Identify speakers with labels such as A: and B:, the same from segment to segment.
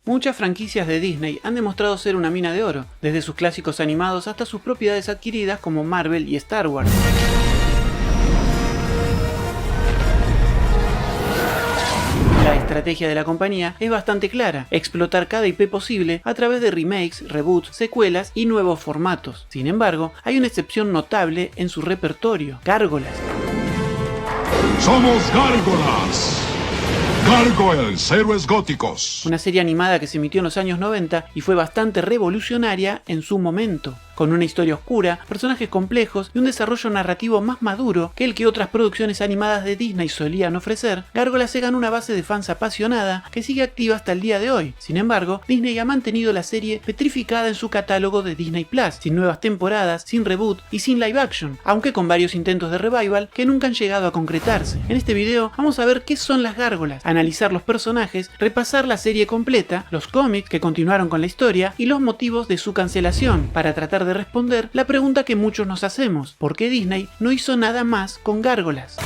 A: Muchas franquicias de Disney han demostrado ser una mina de oro, desde sus clásicos animados hasta sus propiedades adquiridas como Marvel y Star Wars. La estrategia de la compañía es bastante clara: explotar cada IP posible a través de remakes, reboots, secuelas y nuevos formatos. Sin embargo, hay una excepción notable en su repertorio: Gárgolas.
B: ¡Somos Gárgolas! Gargoyles, héroes góticos.
A: Una serie animada que se emitió en los años 90 y fue bastante revolucionaria en su momento. Con una historia oscura, personajes complejos y un desarrollo narrativo más maduro que el que otras producciones animadas de Disney solían ofrecer, Gárgolas se ganó una base de fans apasionada que sigue activa hasta el día de hoy. Sin embargo, Disney ha mantenido la serie petrificada en su catálogo de Disney Plus, sin nuevas temporadas, sin reboot y sin live action, aunque con varios intentos de revival que nunca han llegado a concretarse. En este video vamos a ver qué son las Gárgolas, analizar los personajes, repasar la serie completa, los cómics que continuaron con la historia y los motivos de su cancelación, para tratar de responder la pregunta que muchos nos hacemos: ¿por qué Disney no hizo nada más con Gárgolas?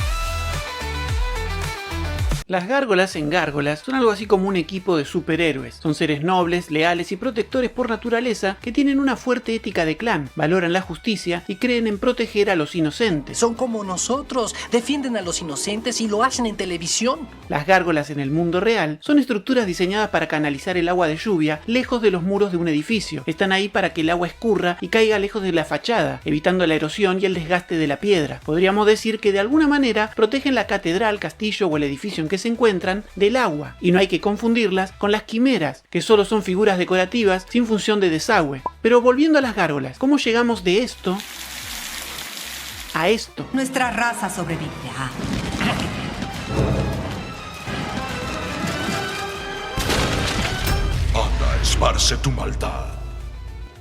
A: Las gárgolas en Gárgolas son algo así como un equipo de superhéroes. Son seres nobles, leales y protectores por naturaleza que tienen una fuerte ética de clan, valoran la justicia y creen en proteger a los inocentes.
C: Son como nosotros, defienden a los inocentes y lo hacen en televisión.
A: Las gárgolas en el mundo real son estructuras diseñadas para canalizar el agua de lluvia lejos de los muros de un edificio. Están ahí para que el agua escurra y caiga lejos de la fachada, evitando la erosión y el desgaste de la piedra. Podríamos decir que de alguna manera protegen la catedral, castillo o el edificio en que se encuentran del agua, y no hay que confundirlas con las quimeras, que solo son figuras decorativas sin función de desagüe. Pero volviendo a las gárgolas, ¿cómo llegamos de esto a esto?
D: Nuestra raza sobrevivirá.
B: Anda, esparce tu maldad.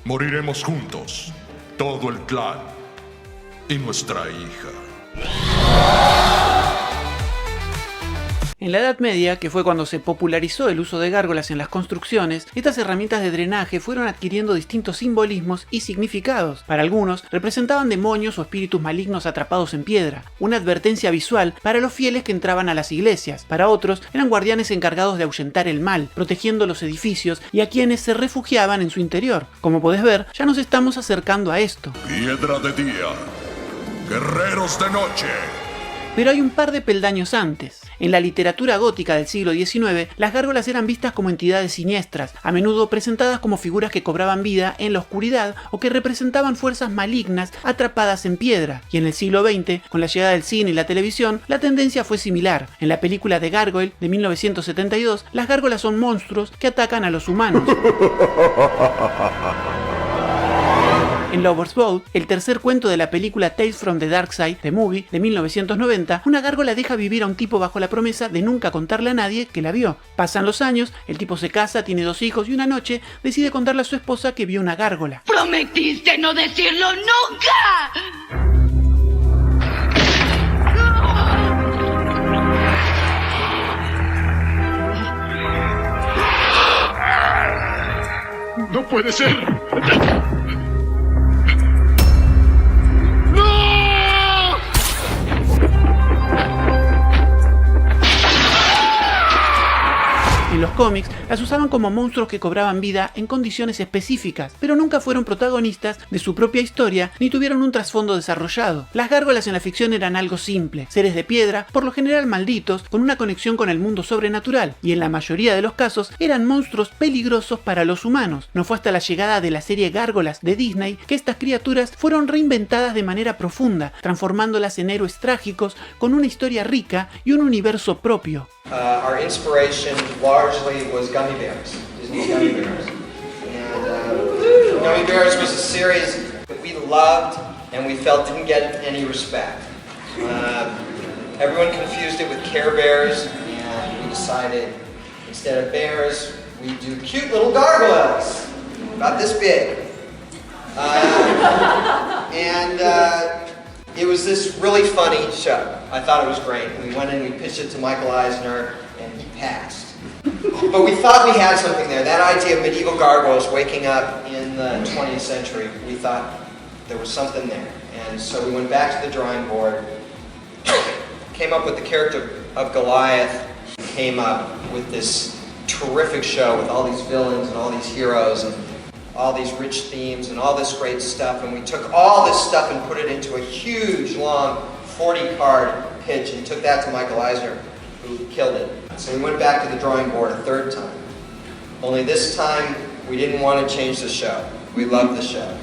B: Moriremos juntos, todo el clan y nuestra hija.
A: En la Edad Media, que fue cuando se popularizó el uso de gárgolas en las construcciones, estas herramientas de drenaje fueron adquiriendo distintos simbolismos y significados. Para algunos, representaban demonios o espíritus malignos atrapados en piedra, una advertencia visual para los fieles que entraban a las iglesias. Para otros, eran guardianes encargados de ahuyentar el mal, protegiendo los edificios y a quienes se refugiaban en su interior. Como podés ver, ya nos estamos acercando a esto.
B: Piedra de día, guerreros de noche.
A: Pero hay un par de peldaños antes. En la literatura gótica del siglo XIX, las gárgolas eran vistas como entidades siniestras, a menudo presentadas como figuras que cobraban vida en la oscuridad o que representaban fuerzas malignas atrapadas en piedra. Y en el siglo XX, con la llegada del cine y la televisión, la tendencia fue similar. En la película The Gargoyle de 1972, las gárgolas son monstruos que atacan a los humanos. En Lover's Boat, el tercer cuento de la película Tales from the Dark Side, The Movie, de 1990, una gárgola deja vivir a un tipo bajo la promesa de nunca contarle a nadie que la vio. Pasan los años, el tipo se casa, tiene 2 hijos y una noche decide contarle a su esposa que vio una gárgola.
E: ¡Prometiste no decirlo nunca!
B: ¡No puede ser!
A: En los cómics, las usaban como monstruos que cobraban vida en condiciones específicas, pero nunca fueron protagonistas de su propia historia ni tuvieron un trasfondo desarrollado. Las gárgolas en la ficción eran algo simple, seres de piedra, por lo general malditos, con una conexión con el mundo sobrenatural, y en la mayoría de los casos eran monstruos peligrosos para los humanos. No fue hasta la llegada de la serie Gárgolas de Disney que estas criaturas fueron reinventadas de manera profunda, transformándolas en héroes trágicos con una historia rica y un universo propio.
F: Our inspiration largely was Gummy Bears, Disney's Gummy Bears. And Gummy Bears was a series that we loved and we felt didn't get any respect. Everyone confused it with Care Bears, and we decided instead of bears, we do cute little gargoyles, about this big. It was this really funny show. I thought it was great. We went in, we pitched it to Michael Eisner, and he passed. But we thought we had something there. That idea of medieval gargoyles waking up in the 20th century, we thought there was something there. And so we went back to the drawing board, came up with the character of Goliath, came up with this terrific show with all these villains and all these heroes and all these rich themes and all this great stuff, and we took all this stuff and put it into a huge, long 40-card pitch and took that to Michael Eisner, who killed it. So we went back to the drawing board a third time. Only this time, we didn't want to change the show. We loved the show.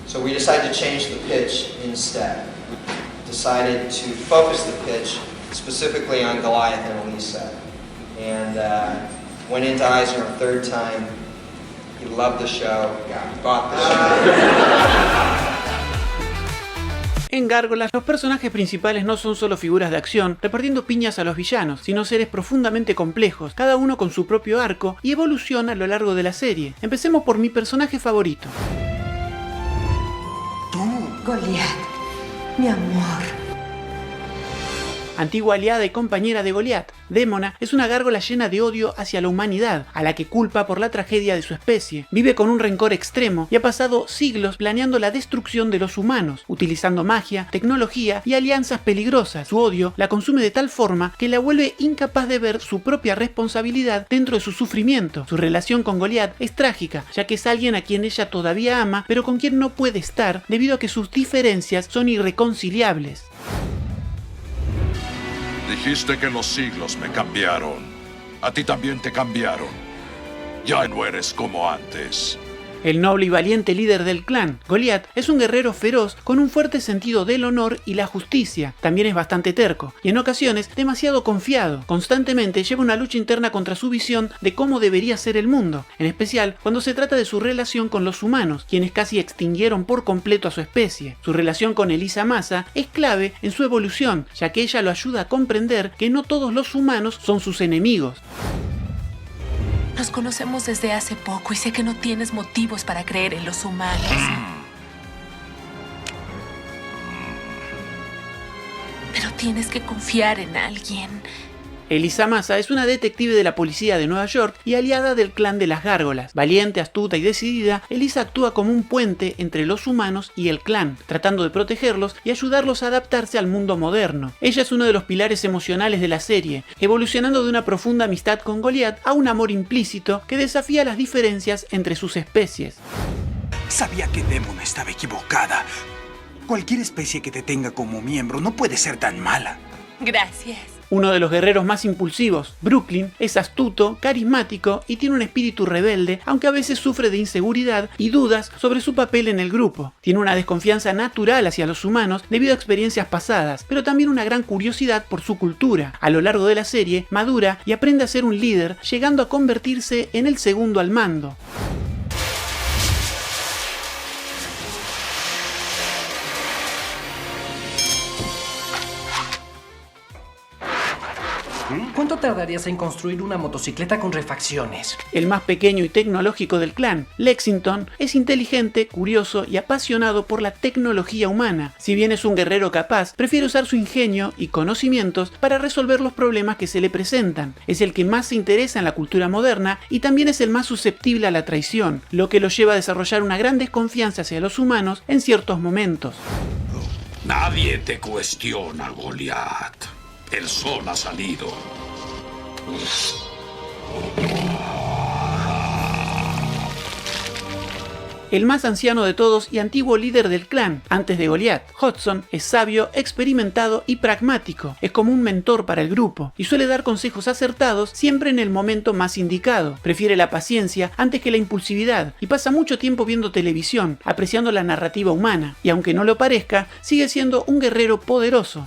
F: So we decided to change the pitch instead. Decided to focus the pitch specifically on Goliath and Elisa. And went into Eisner a third time. He loved the show. He bought the show.
A: En Gárgolas, los personajes principales no son solo figuras de acción repartiendo piñas a los villanos, sino seres profundamente complejos, cada uno con su propio arco y evolución a lo largo de la serie. Empecemos por mi personaje favorito.
D: Goliath, mi amor.
A: Antigua aliada y compañera de Goliath, Démona es una gárgola llena de odio hacia la humanidad, a la que culpa por la tragedia de su especie. Vive con un rencor extremo y ha pasado siglos planeando la destrucción de los humanos, utilizando magia, tecnología y alianzas peligrosas. Su odio la consume de tal forma que la vuelve incapaz de ver su propia responsabilidad dentro de su sufrimiento. Su relación con Goliath es trágica, ya que es alguien a quien ella todavía ama, pero con quien no puede estar debido a que sus diferencias son irreconciliables.
B: Dijiste que los siglos me cambiaron. A ti también te cambiaron. Ya no eres como antes.
A: El noble y valiente líder del clan, Goliath, es un guerrero feroz con un fuerte sentido del honor y la justicia. También es bastante terco y en ocasiones demasiado confiado. Constantemente lleva una lucha interna contra su visión de cómo debería ser el mundo, en especial cuando se trata de su relación con los humanos, quienes casi extinguieron por completo a su especie. Su relación con Elisa Massa es clave en su evolución, ya que ella lo ayuda a comprender que no todos los humanos son sus enemigos.
G: Nos conocemos desde hace poco y sé que no tienes motivos para creer en los humanos. Pero tienes que confiar en alguien.
A: Elisa Massa es una detective de la policía de Nueva York y aliada del clan de las Gárgolas. Valiente, astuta y decidida, Elisa actúa como un puente entre los humanos y el clan, tratando de protegerlos y ayudarlos a adaptarse al mundo moderno. Ella es uno de los pilares emocionales de la serie, evolucionando de una profunda amistad con Goliath a un amor implícito que desafía las diferencias entre sus especies.
H: Sabía que Démona estaba equivocada. Cualquier especie que te tenga como miembro no puede ser tan mala.
G: Gracias.
A: Uno de los guerreros más impulsivos, Brooklyn, es astuto, carismático y tiene un espíritu rebelde, aunque a veces sufre de inseguridad y dudas sobre su papel en el grupo. Tiene una desconfianza natural hacia los humanos debido a experiencias pasadas, pero también una gran curiosidad por su cultura. A lo largo de la serie, madura y aprende a ser un líder, llegando a convertirse en el segundo al mando.
C: ¿Cuánto tardarías en construir una motocicleta con refacciones?
A: El más pequeño y tecnológico del clan, Lexington, es inteligente, curioso y apasionado por la tecnología humana. Si bien es un guerrero capaz, prefiere usar su ingenio y conocimientos para resolver los problemas que se le presentan. Es el que más se interesa en la cultura moderna y también es el más susceptible a la traición, lo que lo lleva a desarrollar una gran desconfianza hacia los humanos en ciertos momentos.
I: Nadie te cuestiona, Goliath. El sol ha salido.
A: El más anciano de todos y antiguo líder del clan, antes de Goliath, Hudson, es sabio, experimentado y pragmático. Es como un mentor para el grupo y suele dar consejos acertados siempre en el momento más indicado. Prefiere la paciencia antes que la impulsividad y pasa mucho tiempo viendo televisión, apreciando la narrativa humana. Y aunque no lo parezca, sigue siendo un guerrero poderoso.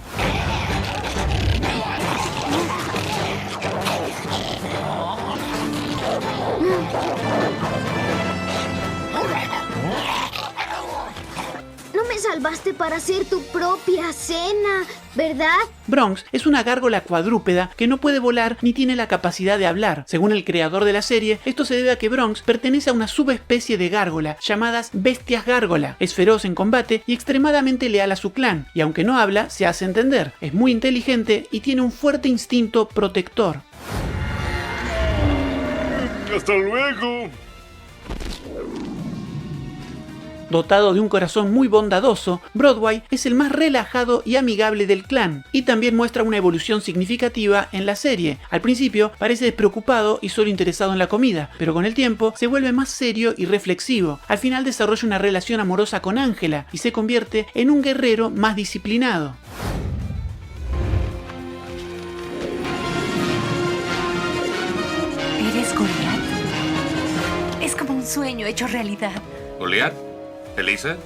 J: Salvaste para hacer tu propia cena, ¿verdad?
A: Bronx es una gárgola cuadrúpeda que no puede volar ni tiene la capacidad de hablar. Según el creador de la serie, esto se debe a que Bronx pertenece a una subespecie de gárgola llamadas bestias gárgola. Es feroz en combate y extremadamente leal a su clan, y aunque no habla, se hace entender. Es muy inteligente y tiene un fuerte instinto protector.
K: ¡Hasta luego!
A: Dotado de un corazón muy bondadoso, Broadway es el más relajado y amigable del clan, y también muestra una evolución significativa en la serie. Al principio parece despreocupado y solo interesado en la comida, pero con el tiempo se vuelve más serio y reflexivo. Al final desarrolla una relación amorosa con Angela y se convierte en un guerrero más disciplinado.
G: ¿Eres Goliath? Es como un sueño hecho realidad.
K: ¿Goliath? ¿Elisa?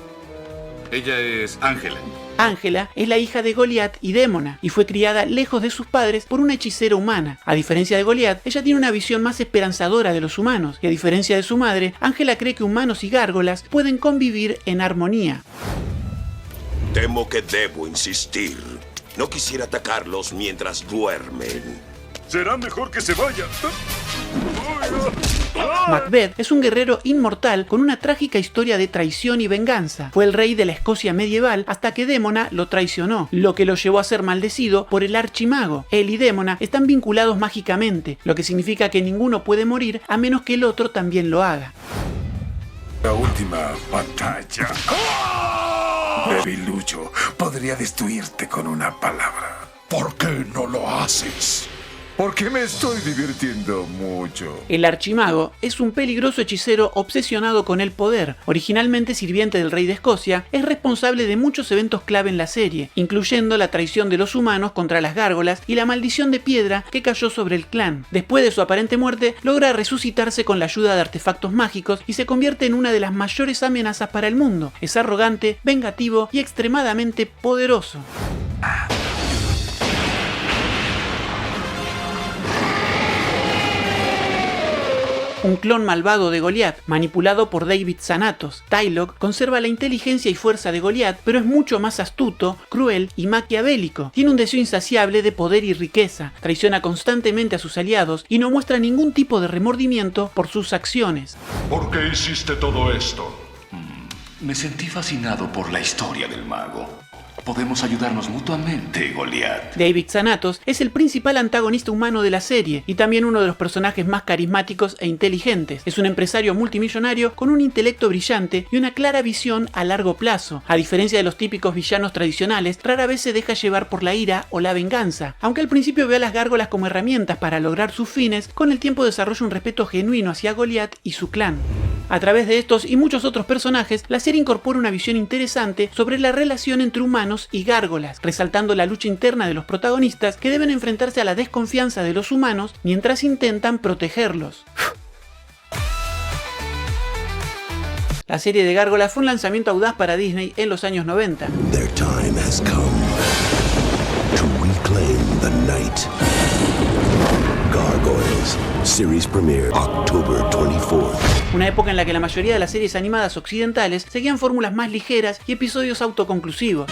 K: Ella es Angela.
A: Angela es la hija de Goliath y Démona, y fue criada lejos de sus padres por una hechicera humana. A diferencia de Goliath, ella tiene una visión más esperanzadora de los humanos, y a diferencia de su madre, Angela cree que humanos y gárgolas pueden convivir en armonía.
L: Temo que debo insistir. No quisiera atacarlos mientras duermen.
M: Será mejor que se vaya.
A: Macbeth es un guerrero inmortal con una trágica historia de traición y venganza. Fue el rey de la Escocia medieval hasta que Démona lo traicionó, lo que lo llevó a ser maldecido por el archimago. Él y Démona están vinculados mágicamente, lo que significa que ninguno puede morir a menos que el otro también lo haga.
M: La última batalla. Debilucho, podría destruirte con una palabra.
B: ¿Por qué no lo haces?
M: Porque me estoy divirtiendo mucho.
A: El archimago es un peligroso hechicero obsesionado con el poder. Originalmente sirviente del rey de Escocia, es responsable de muchos eventos clave en la serie, incluyendo la traición de los humanos contra las gárgolas y la maldición de piedra que cayó sobre el clan. Después de su aparente muerte, logra resucitarse con la ayuda de artefactos mágicos y se convierte en una de las mayores amenazas para el mundo. Es arrogante, vengativo y extremadamente poderoso. Un clon malvado de Goliath, manipulado por David Xanatos. Tylok conserva la inteligencia y fuerza de Goliath, pero es mucho más astuto, cruel y maquiavélico. Tiene un deseo insaciable de poder y riqueza, traiciona constantemente a sus aliados y no muestra ningún tipo de remordimiento por sus acciones.
B: ¿Por qué hiciste todo esto?
I: Me sentí fascinado por la historia del mago. Podemos ayudarnos mutuamente, Goliath.
A: David Xanatos es el principal antagonista humano de la serie y también uno de los personajes más carismáticos e inteligentes. Es un empresario multimillonario con un intelecto brillante y una clara visión a largo plazo. A diferencia de los típicos villanos tradicionales, rara vez se deja llevar por la ira o la venganza. Aunque al principio ve a las gárgolas como herramientas para lograr sus fines, con el tiempo desarrolla un respeto genuino hacia Goliath y su clan. A través de estos y muchos otros personajes, la serie incorpora una visión interesante sobre la relación entre humanos y gárgolas, resaltando la lucha interna de los protagonistas que deben enfrentarse a la desconfianza de los humanos mientras intentan protegerlos. La serie de Gárgolas fue un lanzamiento audaz para Disney en los años 90.
L: Their time has come to reclaim the night. Gargoyles, series premiere October 24th.
A: Una época en la que la mayoría de las series animadas occidentales seguían fórmulas más ligeras y episodios autoconclusivos.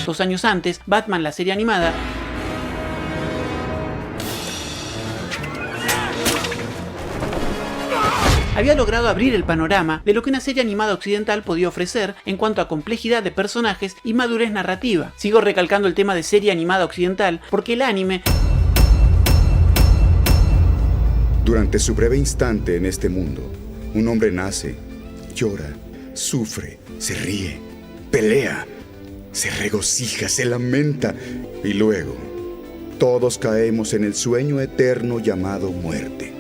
A: 2 años antes, Batman, la serie animada, había logrado abrir el panorama de lo que una serie animada occidental podía ofrecer en cuanto a complejidad de personajes y madurez narrativa. Sigo recalcando el tema de serie animada occidental porque el anime...
N: Durante su breve instante en este mundo, un hombre nace, llora, sufre, se ríe, pelea, se regocija, se lamenta y luego todos caemos en el sueño eterno llamado muerte.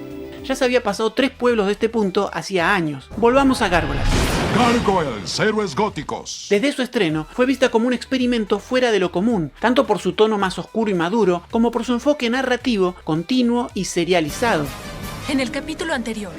A: Ya se había pasado 3 pueblos de este punto hacía años. Volvamos a Gárgolas.
B: Gargoyles, héroes góticos.
A: Desde su estreno, fue vista como un experimento fuera de lo común, tanto por su tono más oscuro y maduro, como por su enfoque narrativo, continuo y serializado.
G: En el capítulo anterior...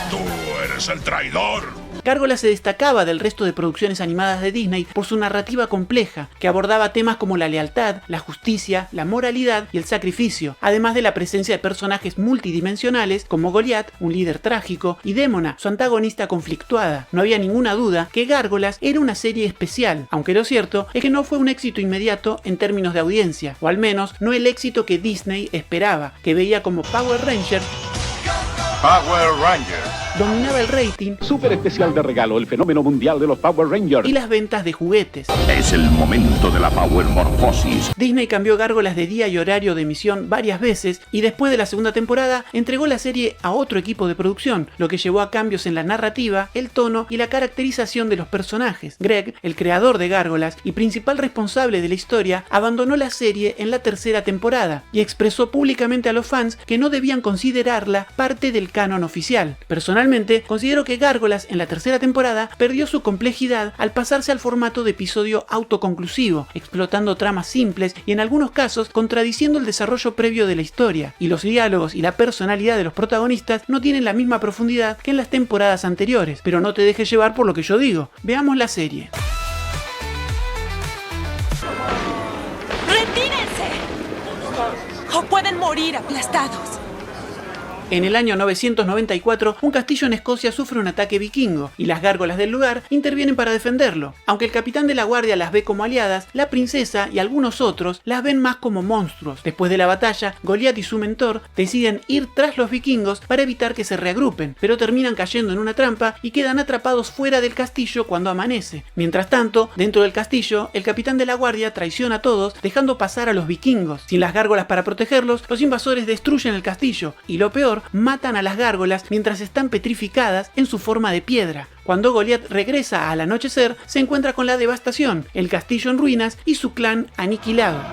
B: Tú eres el traidor.
A: Gárgolas se destacaba del resto de producciones animadas de Disney por su narrativa compleja, que abordaba temas como la lealtad, la justicia, la moralidad y el sacrificio, además de la presencia de personajes multidimensionales como Goliath, un líder trágico, y Démona, su antagonista conflictuada. No había ninguna duda que Gárgolas era una serie especial, aunque lo cierto es que no fue un éxito inmediato en términos de audiencia, o al menos no el éxito que Disney esperaba, que veía como Power Rangers.
M: Power Rangers.
A: dominaba el rating,
O: Súper especial de regalo, el fenómeno mundial de los Power Rangers
A: y las ventas de juguetes.
L: Es el momento de la Power Morphosis.
A: Disney cambió Gárgolas de día y horario de emisión varias veces y después de la segunda temporada entregó la serie a otro equipo de producción, lo que llevó a cambios en la narrativa, el tono y la caracterización de los personajes. Greg, el creador de Gárgolas y principal responsable de la historia, abandonó la serie en la tercera temporada y expresó públicamente a los fans que no debían considerarla parte del canon oficial. Personalmente, considero que Gárgolas en la tercera temporada perdió su complejidad al pasarse al formato de episodio autoconclusivo, explotando tramas simples y en algunos casos contradiciendo el desarrollo previo de la historia, y los diálogos y la personalidad de los protagonistas no tienen la misma profundidad que en las temporadas anteriores. Pero no te dejes llevar por lo que yo digo. Veamos la serie.
G: ¡Retírense! O pueden morir aplastados.
A: En el año 994, un castillo en Escocia sufre un ataque vikingo, y las gárgolas del lugar intervienen para defenderlo. Aunque el capitán de la guardia las ve como aliadas, la princesa y algunos otros las ven más como monstruos. Después de la batalla, Goliath y su mentor deciden ir tras los vikingos para evitar que se reagrupen, pero terminan cayendo en una trampa y quedan atrapados fuera del castillo cuando amanece. Mientras tanto, dentro del castillo, el capitán de la guardia traiciona a todos, dejando pasar a los vikingos. Sin las gárgolas para protegerlos, los invasores destruyen el castillo, y lo peor, matan a las gárgolas mientras están petrificadas en su forma de piedra. Cuando Goliath regresa al anochecer, se encuentra con la devastación, el castillo en ruinas y su clan aniquilado.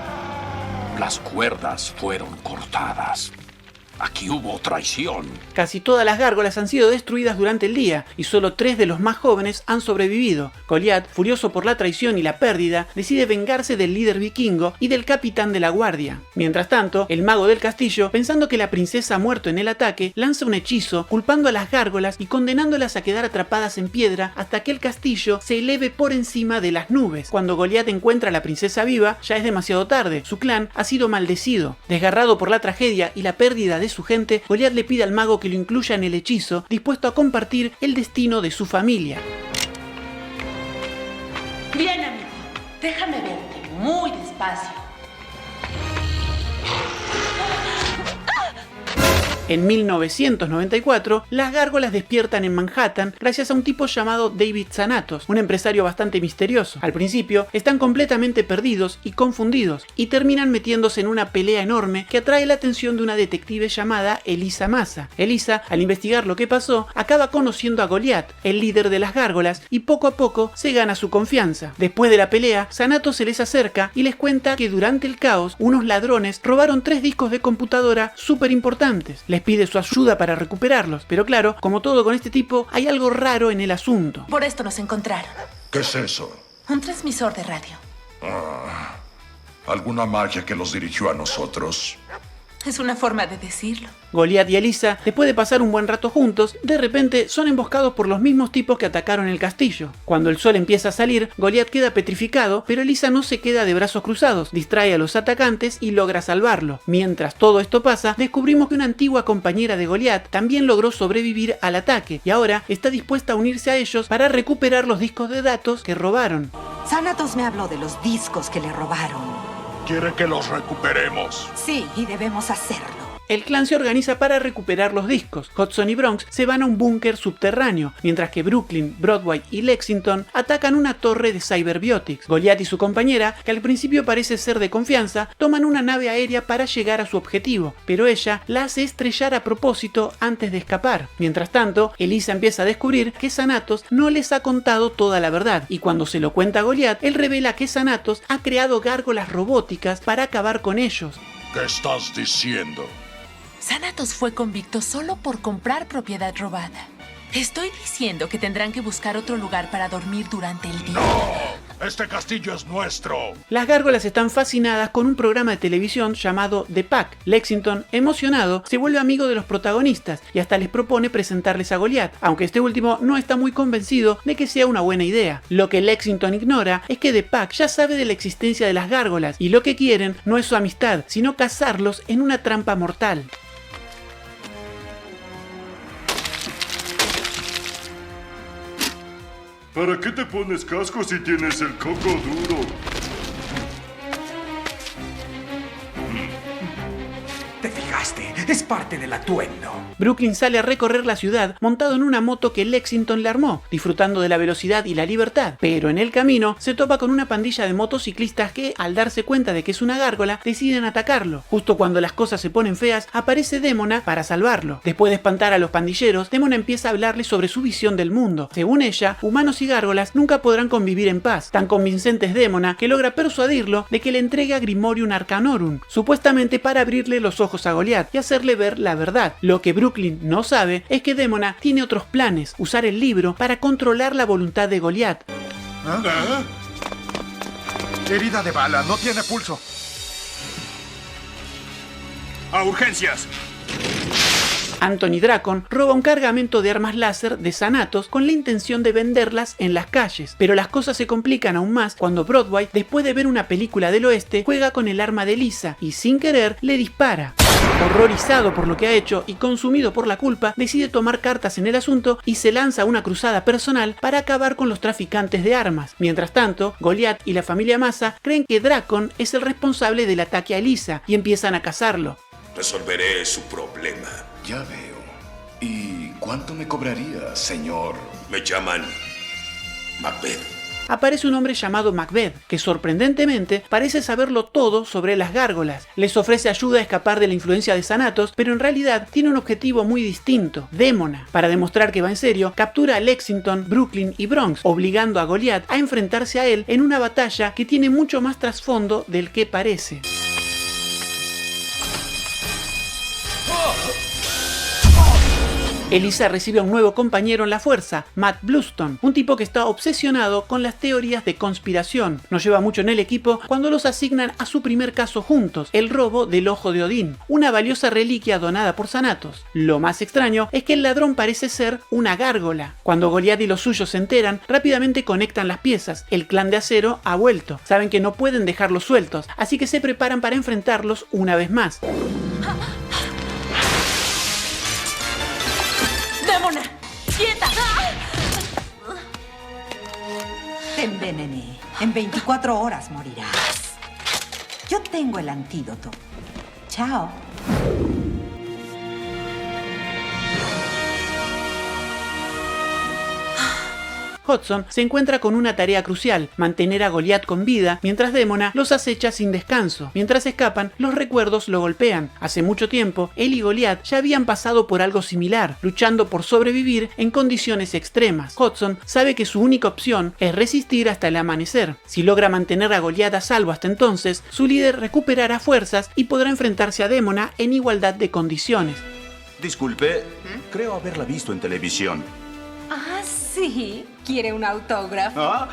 L: Las cuerdas fueron cortadas. Aquí hubo traición.
A: Casi todas las gárgolas han sido destruidas durante el día y solo 3 de los más jóvenes han sobrevivido. Goliath, furioso por la traición y la pérdida, decide vengarse del líder vikingo y del capitán de la guardia. Mientras tanto, el mago del castillo, pensando que la princesa ha muerto en el ataque, lanza un hechizo culpando a las gárgolas y condenándolas a quedar atrapadas en piedra hasta que el castillo se eleve por encima de las nubes. Cuando Goliath encuentra a la princesa viva, ya es demasiado tarde. Su clan ha sido maldecido. Desgarrado por la tragedia y la pérdida de su gente, Goliath le pide al mago que lo incluya en el hechizo, dispuesto a compartir el destino de su familia.
G: Bien, amigo. Déjame verte muy despacio.
A: En 1994, las gárgolas despiertan en Manhattan gracias a un tipo llamado David Xanatos, un empresario bastante misterioso. Al principio, están completamente perdidos y confundidos, y terminan metiéndose en una pelea enorme que atrae la atención de una detective llamada Elisa Massa. Elisa, al investigar lo que pasó, acaba conociendo a Goliath, el líder de las gárgolas, y poco a poco se gana su confianza. Después de la pelea, Xanatos se les acerca y les cuenta que durante el caos, unos ladrones robaron 3 discos de computadora súper importantes. Les pide su ayuda para recuperarlos, pero claro, como todo con este tipo, hay algo raro en el asunto.
G: Por esto nos encontraron.
B: ¿Qué es eso?
G: Un transmisor de radio.
B: ¿Alguna magia que los dirigió a nosotros?
G: Es una forma de decirlo.
A: Goliath y Elisa, después de pasar un buen rato juntos, de repente son emboscados por los mismos tipos que atacaron el castillo. Cuando el sol empieza a salir, Goliath queda petrificado, pero Elisa no se queda de brazos cruzados, distrae a los atacantes y logra salvarlo. Mientras todo esto pasa, descubrimos que una antigua compañera de Goliath también logró sobrevivir al ataque y ahora está dispuesta a unirse a ellos para recuperar los discos de datos que robaron.
D: Xanatos me habló de los discos que le robaron.
B: Quiere que los recuperemos.
D: Sí, y debemos hacerlo.
A: El clan se organiza para recuperar los discos. Hudson y Bronx se van a un búnker subterráneo, mientras que Brooklyn, Broadway y Lexington atacan una torre de Cyberbiotics. Goliath y su compañera, que al principio parece ser de confianza, toman una nave aérea para llegar a su objetivo, pero ella la hace estrellar a propósito antes de escapar. Mientras tanto, Elisa empieza a descubrir que Xanatos no les ha contado toda la verdad, y cuando se lo cuenta a Goliath, él revela que Xanatos ha creado gárgolas robóticas para acabar con ellos.
B: ¿Qué estás diciendo?
G: Xanatos fue convicto solo por comprar propiedad robada. Estoy diciendo que tendrán que buscar otro lugar para dormir durante el día.
B: ¡No! ¡Este castillo es nuestro!
A: Las gárgolas están fascinadas con un programa de televisión llamado The Pack. Lexington, emocionado, se vuelve amigo de los protagonistas y hasta les propone presentarles a Goliath, aunque este último no está muy convencido de que sea una buena idea. Lo que Lexington ignora es que The Pack ya sabe de la existencia de las gárgolas y lo que quieren no es su amistad, sino cazarlos en una trampa mortal.
M: ¿Para qué te pones casco si tienes el coco duro?
H: ¿Te fijaste? Es parte del atuendo.
A: Brooklyn sale a recorrer la ciudad montado en una moto que Lexington le armó, disfrutando de la velocidad y la libertad, pero en el camino se topa con una pandilla de motociclistas que, al darse cuenta de que es una gárgola, deciden atacarlo. Justo cuando las cosas se ponen feas, aparece Demona para salvarlo. Después de espantar a los pandilleros, Demona empieza a hablarle sobre su visión del mundo. Según ella, humanos y gárgolas nunca podrán convivir en paz. Tan convincente es Demona que logra persuadirlo de que le entregue a Grimorium Arcanorum, supuestamente para abrirle los ojos a Goliath y hacerle ver la verdad. Lo que Brooklyn no sabe es que Demona tiene otros planes, usar el libro para controlar la voluntad de Goliath.
M: ¿Ah? Herida de bala, no tiene pulso.
K: ¡A urgencias!
A: Anthony Dracon roba un cargamento de armas láser de Thanatos con la intención de venderlas en las calles, pero las cosas se complican aún más cuando Broadway, después de ver una película del oeste, juega con el arma de Lisa y sin querer le dispara. Horrorizado por lo que ha hecho y consumido por la culpa, decide tomar cartas en el asunto y se lanza a una cruzada personal para acabar con los traficantes de armas. Mientras tanto, Goliath y la familia Massa creen que Dracon es el responsable del ataque a Lisa y empiezan a cazarlo.
L: Resolveré su problema.
I: Ya veo. ¿Y cuánto me cobraría, señor?
L: Me llaman Macbeth.
A: Aparece un hombre llamado Macbeth, que sorprendentemente parece saberlo todo sobre las gárgolas. Les ofrece ayuda a escapar de la influencia de Thanatos, pero en realidad tiene un objetivo muy distinto, Demona. Para demostrar que va en serio, captura a Lexington, Brooklyn y Bronx, obligando a Goliath a enfrentarse a él en una batalla que tiene mucho más trasfondo del que parece. Elisa recibe a un nuevo compañero en la fuerza, Matt Bluestone, un tipo que está obsesionado con las teorías de conspiración. No lleva mucho en el equipo cuando los asignan a su primer caso juntos, el robo del Ojo de Odín, una valiosa reliquia donada por Thanatos. Lo más extraño es que el ladrón parece ser una gárgola. Cuando Goliath y los suyos se enteran, rápidamente conectan las piezas. El clan de acero ha vuelto. Saben que no pueden dejarlos sueltos, así que se preparan para enfrentarlos una vez más.
G: ¡Demona! ¡Quieta!
D: Te envenené. En 24 horas morirás. Yo tengo el antídoto. Chao.
A: Hudson se encuentra con una tarea crucial, mantener a Goliath con vida, mientras Demona los acecha sin descanso. Mientras escapan, los recuerdos lo golpean. Hace mucho tiempo, él y Goliath ya habían pasado por algo similar, luchando por sobrevivir en condiciones extremas. Hudson sabe que su única opción es resistir hasta el amanecer. Si logra mantener a Goliath a salvo hasta entonces, su líder recuperará fuerzas y podrá enfrentarse a Demona en igualdad de condiciones.
P: Disculpe, creo haberla visto en televisión.
Q: Ah, sí. ¿Quiere un autógrafo?
P: ¿Ah?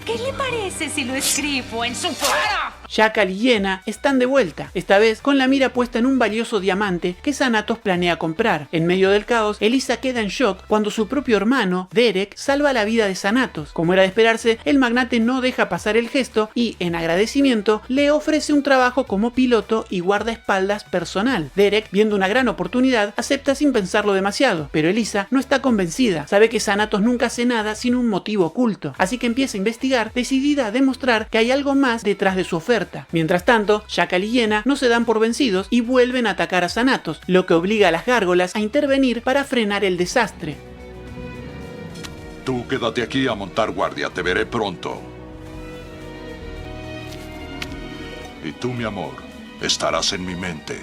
Q: ¿Qué le parece si lo escribo en su cara?
A: Jackal y Jenna están de vuelta, esta vez con la mira puesta en un valioso diamante que Thanatos planea comprar. En medio del caos, Elisa queda en shock cuando su propio hermano, Derek, salva la vida de Thanatos. Como era de esperarse, el magnate no deja pasar el gesto y, en agradecimiento, le ofrece un trabajo como piloto y guardaespaldas personal. Derek, viendo una gran oportunidad, acepta sin pensarlo demasiado, pero Elisa no está convencida. Sabe que Thanatos nunca hace nada sin un motivo oculto, así que empieza a investigar, decidida a demostrar que hay algo más detrás de su oferta. Mientras tanto, Jackal y Jenna no se dan por vencidos y vuelven a atacar a Thanatos, lo que obliga a las gárgolas a intervenir para frenar el desastre.
B: Tú quédate aquí a montar guardia, te veré pronto. Y tú, mi amor, estarás en mi mente.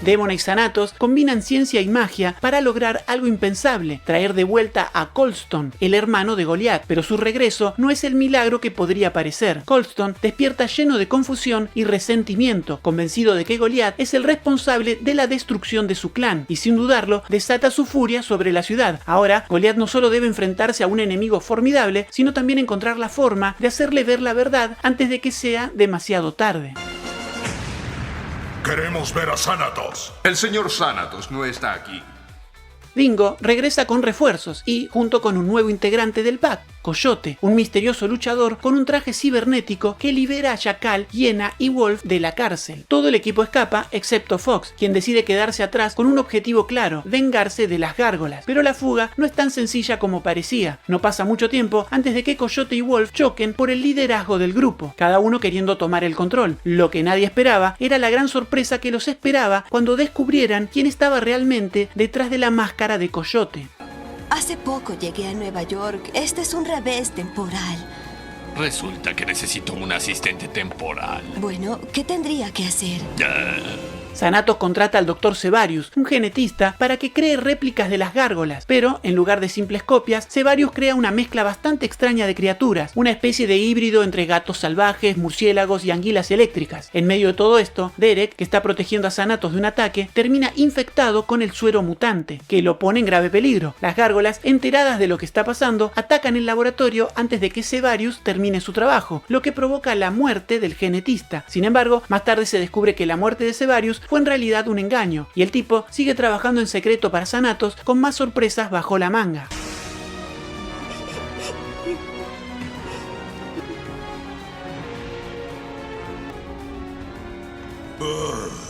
A: Demona y Thanatos combinan ciencia y magia para lograr algo impensable, traer de vuelta a Colston, el hermano de Goliath, pero su regreso no es el milagro que podría parecer. Colston despierta lleno de confusión y resentimiento, convencido de que Goliath es el responsable de la destrucción de su clan, y sin dudarlo, desata su furia sobre la ciudad. Ahora, Goliath no solo debe enfrentarse a un enemigo formidable, sino también encontrar la forma de hacerle ver la verdad antes de que sea demasiado tarde.
B: Queremos ver a Thanatos.
K: El señor Thanatos no está aquí.
A: Dingo regresa con refuerzos y, junto con un nuevo integrante del pack, Coyote, un misterioso luchador con un traje cibernético que libera a Jackal, Hiena y Wolf de la cárcel. Todo el equipo escapa excepto Fox, quien decide quedarse atrás con un objetivo claro: vengarse de las gárgolas. Pero la fuga no es tan sencilla como parecía. No pasa mucho tiempo antes de que Coyote y Wolf choquen por el liderazgo del grupo, cada uno queriendo tomar el control. Lo que nadie esperaba era la gran sorpresa que los esperaba cuando descubrieran quién estaba realmente detrás de la máscara de Coyote.
R: Hace poco llegué a Nueva York. Este es un revés temporal.
I: Resulta que necesito un asistente temporal.
R: Bueno, ¿qué tendría que hacer?
A: Thanatos contrata al Dr. Sevarius, un genetista, para que cree réplicas de las gárgolas, pero en lugar de simples copias, Sevarius crea una mezcla bastante extraña de criaturas, una especie de híbrido entre gatos salvajes, murciélagos y anguilas eléctricas. En medio de todo esto, Derek, que está protegiendo a Thanatos de un ataque, termina infectado con el suero mutante, que lo pone en grave peligro. Las gárgolas, enteradas de lo que está pasando, atacan el laboratorio antes de que Sevarius termine su trabajo, lo que provoca la muerte del genetista. Sin embargo, más tarde se descubre que la muerte de Sevarius fue en realidad un engaño, y el tipo sigue trabajando en secreto para Thanatos con más sorpresas bajo la manga.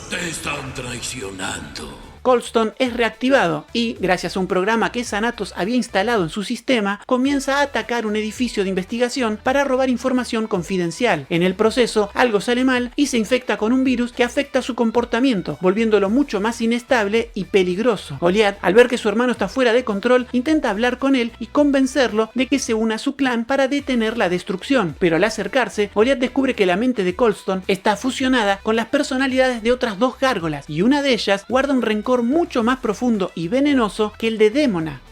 S: Te están traicionando.
A: Coldstone es reactivado y, gracias a un programa que Thanatos había instalado en su sistema, comienza a atacar un edificio de investigación para robar información confidencial. En el proceso, algo sale mal y se infecta con un virus que afecta su comportamiento, volviéndolo mucho más inestable y peligroso. Goliath, al ver que su hermano está fuera de control, intenta hablar con él y convencerlo de que se una a su clan para detener la destrucción. Pero al acercarse, Goliath descubre que la mente de Coldstone está fusionada con las personalidades de otras dos gárgolas, y una de ellas guarda un rencor mucho más profundo y venenoso que el de Démona.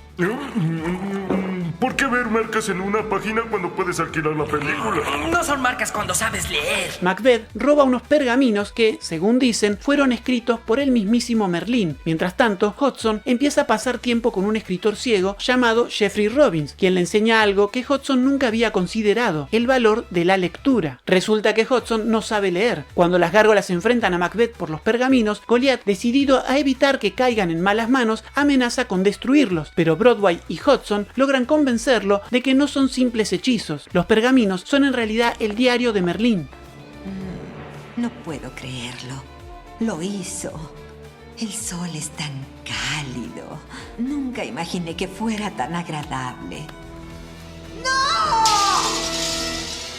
K: ¿Por qué ver marcas en una página cuando puedes alquilar la película?
C: No son marcas cuando sabes leer.
A: Macbeth roba unos pergaminos que, según dicen, fueron escritos por el mismísimo Merlín. Mientras tanto, Hudson empieza a pasar tiempo con un escritor ciego llamado Jeffrey Robbins, quien le enseña algo que Hudson nunca había considerado: el valor de la lectura. Resulta que Hudson no sabe leer. Cuando las gárgolas se enfrentan a Macbeth por los pergaminos, Goliath, decidido a evitar que caigan en malas manos, amenaza con destruirlos, pero Broadway y Hudson logran convencerlo de que no son simples hechizos. Los pergaminos son en realidad el diario de Merlín.
D: No puedo creerlo. Lo hizo. El sol es tan cálido. Nunca imaginé que fuera tan agradable.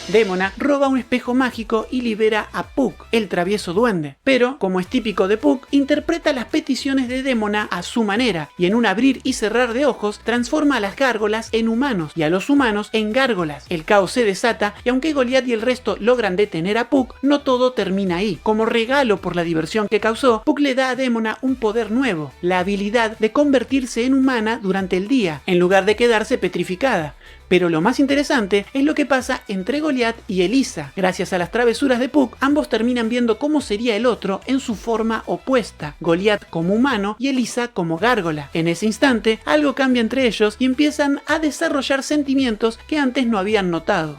A: Démona roba un espejo mágico y libera a Puck, el travieso duende. Pero, como es típico de Puck, interpreta las peticiones de Démona a su manera, y en un abrir y cerrar de ojos transforma a las gárgolas en humanos y a los humanos en gárgolas. El caos se desata y aunque Goliath y el resto logran detener a Puck, no todo termina ahí. Como regalo por la diversión que causó, Puck le da a Démona un poder nuevo: la habilidad de convertirse en humana durante el día, en lugar de quedarse petrificada. Pero lo más interesante es lo que pasa entre Goliath y Elisa. Gracias a las travesuras de Puck, ambos terminan viendo cómo sería el otro en su forma opuesta: Goliath como humano y Elisa como gárgola. En ese instante, algo cambia entre ellos y empiezan a desarrollar sentimientos que antes no habían notado.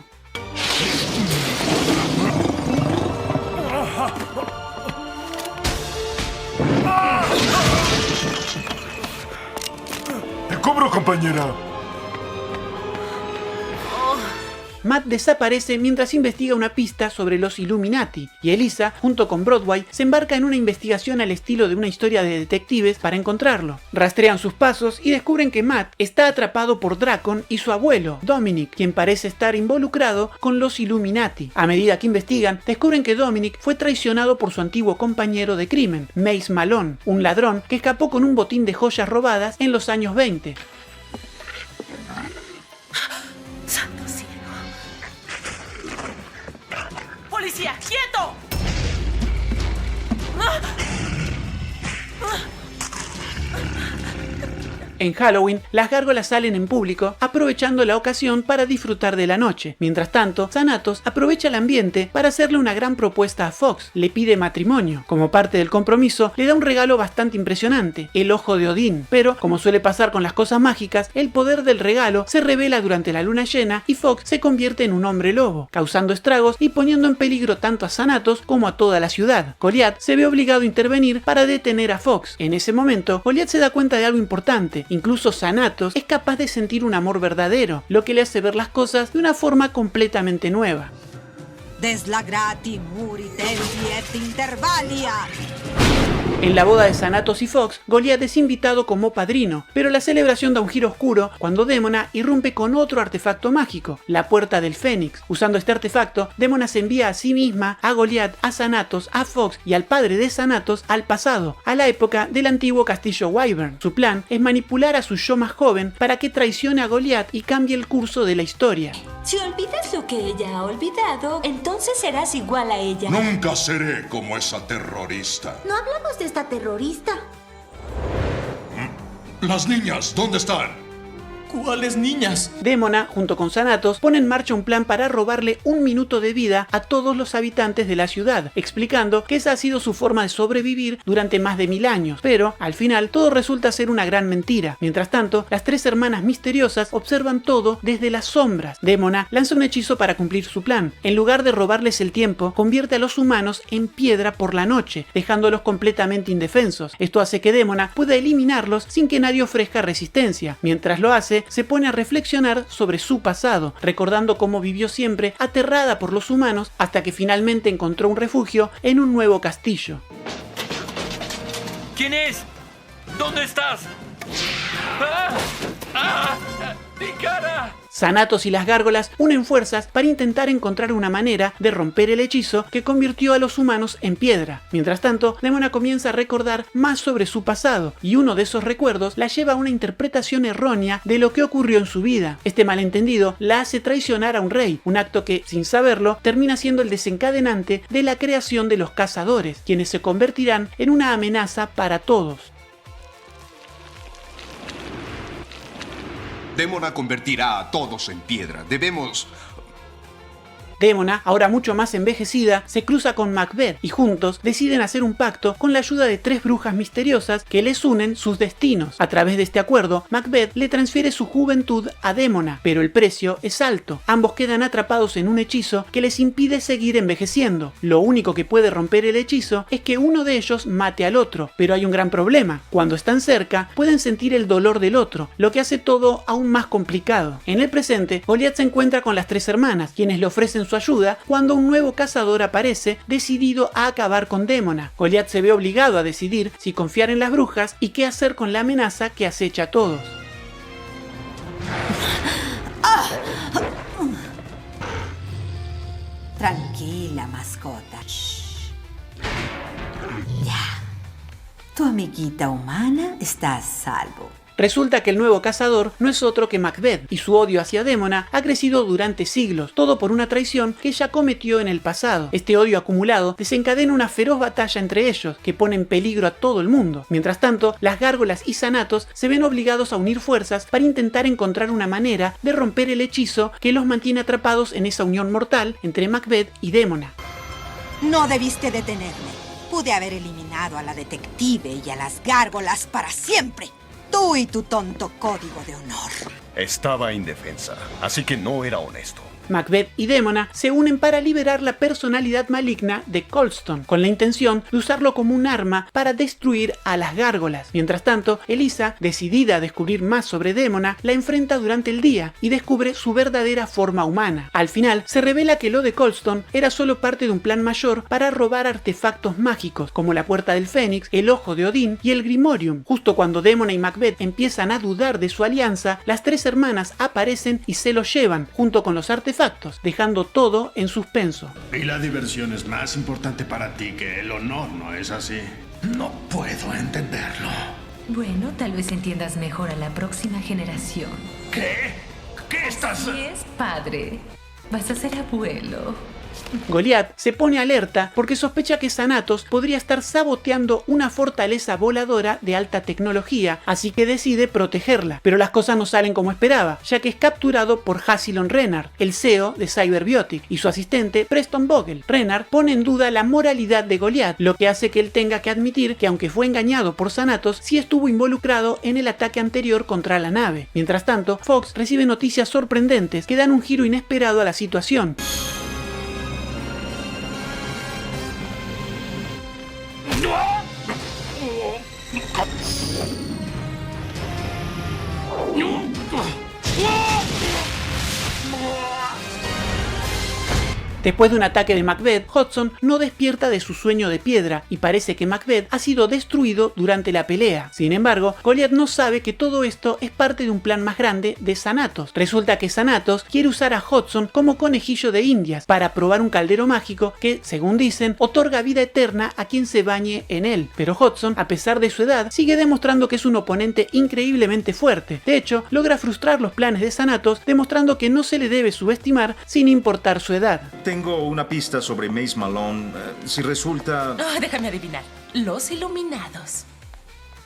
K: ¡Te cubro, compañera!
A: Matt desaparece mientras investiga una pista sobre los Illuminati, y Elisa, junto con Broadway, se embarca en una investigación al estilo de una historia de detectives para encontrarlo. Rastrean sus pasos y descubren que Matt está atrapado por Drakon y su abuelo, Dominic, quien parece estar involucrado con los Illuminati. A medida que investigan, descubren que Dominic fue traicionado por su antiguo compañero de crimen, Mace Malone, un ladrón que escapó con un botín de joyas robadas en los años 20.
Q: ¡Policía, quieto!
A: En Halloween, las gárgolas salen en público, aprovechando la ocasión para disfrutar de la noche. Mientras tanto, Thanatos aprovecha el ambiente para hacerle una gran propuesta a Fox. Le pide matrimonio. Como parte del compromiso, le da un regalo bastante impresionante: el ojo de Odín. Pero, como suele pasar con las cosas mágicas, el poder del regalo se revela durante la luna llena y Fox se convierte en un hombre lobo, causando estragos y poniendo en peligro tanto a Thanatos como a toda la ciudad. Goliath se ve obligado a intervenir para detener a Fox. En ese momento, Goliath se da cuenta de algo importante: incluso Thanatos es capaz de sentir un amor verdadero, lo que le hace ver las cosas de una forma completamente nueva.
D: Deslagrati muri tempi et intervalia. En la boda de Thanatos y Fox, Goliath es invitado como padrino, pero la celebración da un giro oscuro cuando Demona irrumpe con otro artefacto mágico, la Puerta del Fénix. Usando este artefacto, Demona se envía a sí misma, a Goliath, a Thanatos, a Fox y al padre de Thanatos al pasado, a la época del antiguo castillo Wyvern. Su plan es manipular a su yo más joven para que traicione a Goliath y cambie el curso de la historia.
Q: Si olvidas lo que ella ha olvidado, entonces serás igual a ella.
B: Nunca seré como esa terrorista.
J: No hablamos de esta terrorista.
B: Las niñas, ¿dónde están?
A: ¿Cuáles niñas? Demona, junto con Thanatos, pone en marcha un plan para robarle 1 minuto de vida a todos los habitantes de la ciudad, explicando que esa ha sido su forma de sobrevivir durante más de 1000 años. Pero, al final, todo resulta ser una gran mentira. Mientras tanto, las 3 hermanas misteriosas observan todo desde las sombras. Demona lanza un hechizo para cumplir su plan. En lugar de robarles el tiempo, convierte a los humanos en piedra por la noche, dejándolos completamente indefensos. Esto hace que Demona pueda eliminarlos sin que nadie ofrezca resistencia. Mientras lo hace, se pone a reflexionar sobre su pasado, recordando cómo vivió siempre aterrada por los humanos hasta que finalmente encontró un refugio en un nuevo castillo.
S: ¿Quién es? ¿Dónde estás? ¡Ah! ¡Ah! ¡Mi cara!
A: Thanatos y las gárgolas unen fuerzas para intentar encontrar una manera de romper el hechizo que convirtió a los humanos en piedra. Mientras tanto, Demona comienza a recordar más sobre su pasado, y uno de esos recuerdos la lleva a una interpretación errónea de lo que ocurrió en su vida. Este malentendido la hace traicionar a un rey, un acto que, sin saberlo, termina siendo el desencadenante de la creación de los cazadores, quienes se convertirán en una amenaza para todos.
T: Demona convertirá a todos en piedra. Debemos...
A: Demona, ahora mucho más envejecida, se cruza con Macbeth y juntos deciden hacer un pacto con la ayuda de 3 brujas misteriosas que les unen sus destinos. A través de este acuerdo, Macbeth le transfiere su juventud a Demona, pero el precio es alto. Ambos quedan atrapados en un hechizo que les impide seguir envejeciendo. Lo único que puede romper el hechizo es que uno de ellos mate al otro, pero hay un gran problema. Cuando están cerca, pueden sentir el dolor del otro, lo que hace todo aún más complicado. En el presente, Goliath se encuentra con las 3 hermanas, quienes le ofrecen su ayuda cuando un nuevo cazador aparece decidido a acabar con Demona. Goliath se ve obligado a decidir si confiar en las brujas y qué hacer con la amenaza que acecha a todos.
D: Tranquila, mascota. Shh. Ya. Tu amiguita humana está a salvo.
A: Resulta que el nuevo cazador no es otro que Macbeth, y su odio hacia Demona ha crecido durante siglos, todo por una traición que ella cometió en el pasado. Este odio acumulado desencadena una feroz batalla entre ellos, que pone en peligro a todo el mundo. Mientras tanto, las gárgolas y Thanatos se ven obligados a unir fuerzas para intentar encontrar una manera de romper el hechizo que los mantiene atrapados en esa unión mortal entre Macbeth y Demona.
D: No debiste detenerme. Pude haber eliminado a la detective y a las gárgolas para siempre. Tú y tu tonto código de honor.
P: Estaba indefensa, así que no era honesto.
A: Macbeth y Demona se unen para liberar la personalidad maligna de Colston, con la intención de usarlo como un arma para destruir a las gárgolas. Mientras tanto, Elisa, decidida a descubrir más sobre Demona, la enfrenta durante el día y descubre su verdadera forma humana. Al final, se revela que lo de Colston era solo parte de un plan mayor para robar artefactos mágicos, como la Puerta del Fénix, el Ojo de Odín y el Grimorium. Justo cuando Demona y Macbeth empiezan a dudar de su alianza, las 3 hermanas aparecen y se lo llevan, junto con los artefactos, dejando todo en suspenso.
K: Y la diversión es más importante para ti que el honor, ¿no es así? No puedo entenderlo.
Q: Bueno, tal vez entiendas mejor a la próxima generación.
K: ¿Qué? ¿Qué estás...?
Q: Así es, padre. Vas a ser abuelo.
A: Goliath se pone alerta porque sospecha que Thanatos podría estar saboteando una fortaleza voladora de alta tecnología, así que decide protegerla. Pero las cosas no salen como esperaba, ya que es capturado por Hasilon Renard, el CEO de Cyberbiotic, y su asistente Preston Vogel. Renard pone en duda la moralidad de Goliath, lo que hace que él tenga que admitir que aunque fue engañado por Thanatos, sí estuvo involucrado en el ataque anterior contra la nave. Mientras tanto, Fox recibe noticias sorprendentes que dan un giro inesperado a la situación. Después de un ataque de Macbeth, Hudson no despierta de su sueño de piedra y parece que Macbeth ha sido destruido durante la pelea. Sin embargo, Goliath no sabe que todo esto es parte de un plan más grande de Thanatos. Resulta que Thanatos quiere usar a Hudson como conejillo de indias para probar un caldero mágico que, según dicen, otorga vida eterna a quien se bañe en él. Pero Hudson, a pesar de su edad, sigue demostrando que es un oponente increíblemente fuerte. De hecho, logra frustrar los planes de Thanatos, demostrando que no se le debe subestimar sin importar su edad.
P: Tengo una pista sobre Mace Malone. Si resulta...
G: déjame adivinar. Los Iluminados.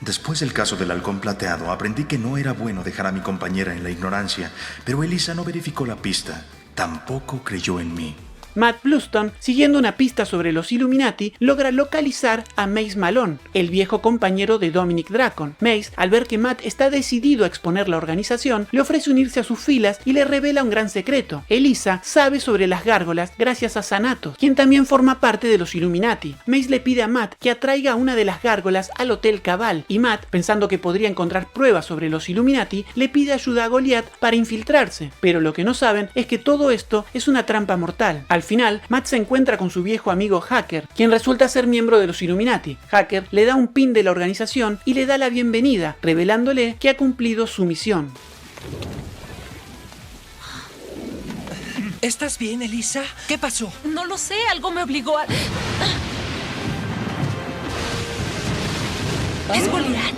P: Después del caso del halcón plateado, aprendí que no era bueno dejar a mi compañera en la ignorancia, pero Elisa no verificó la pista. Tampoco creyó en mí.
A: Matt Bluston, siguiendo una pista sobre los Illuminati, logra localizar a Mace Malone, el viejo compañero de Dominic Dracon. Mace, al ver que Matt está decidido a exponer la organización, le ofrece unirse a sus filas y le revela un gran secreto. Elisa sabe sobre las gárgolas gracias a Thanatos, quien también forma parte de los Illuminati. Mace le pide a Matt que atraiga una de las gárgolas al Hotel Cabal, y Matt, pensando que podría encontrar pruebas sobre los Illuminati, le pide ayuda a Goliath para infiltrarse. Pero lo que no saben es que todo esto es una trampa mortal. Al final, Matt se encuentra con su viejo amigo Hacker, quien resulta ser miembro de los Illuminati. Hacker le da un pin de la organización y le da la bienvenida, revelándole que ha cumplido su misión.
C: ¿Estás bien, Elisa? ¿Qué pasó?
G: No lo sé, algo me obligó a... ¿Es Goliath?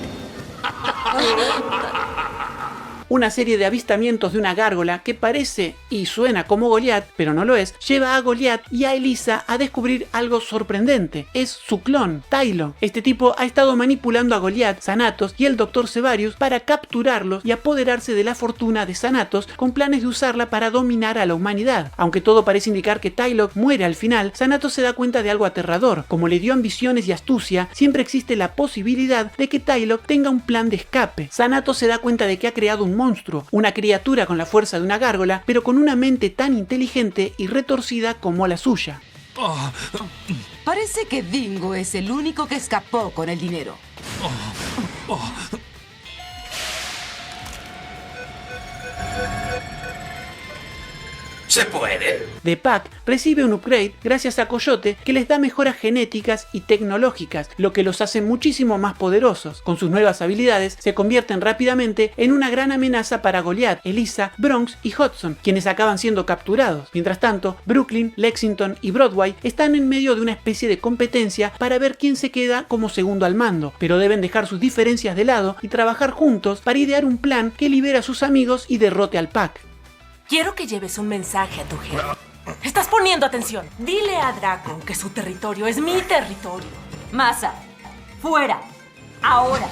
A: Una serie de avistamientos de una gárgola que parece y suena como Goliath, pero no lo es, lleva a Goliath y a Elisa a descubrir algo sorprendente. Es su clon, Tylo. Este tipo ha estado manipulando a Goliath, Thanatos y el Dr. Sevarius para capturarlos y apoderarse de la fortuna de Thanatos con planes de usarla para dominar a la humanidad. Aunque todo parece indicar que Tylo muere al final, Thanatos se da cuenta de algo aterrador. Como le dio ambiciones y astucia, siempre existe la posibilidad de que Tylo tenga un plan de escape. Thanatos se da cuenta de que ha creado un monstruo, una criatura con la fuerza de una gárgola, pero con una mente tan inteligente y retorcida como la suya.
U: Parece que Dingo es el único que escapó con el dinero.
S: ¿Se puede?
A: The Pack recibe un upgrade gracias a Coyote que les da mejoras genéticas y tecnológicas, lo que los hace muchísimo más poderosos. Con sus nuevas habilidades se convierten rápidamente en una gran amenaza para Goliath, Elisa, Bronx y Hudson, quienes acaban siendo capturados. Mientras tanto, Brooklyn, Lexington y Broadway están en medio de una especie de competencia para ver quién se queda como segundo al mando, pero deben dejar sus diferencias de lado y trabajar juntos para idear un plan que libere a sus amigos y derrote al Pack.
G: Quiero que lleves un mensaje a tu jefe. ¿Estás poniendo atención? Dile a Dracon que su territorio es mi territorio.
Q: Masa, fuera, ahora.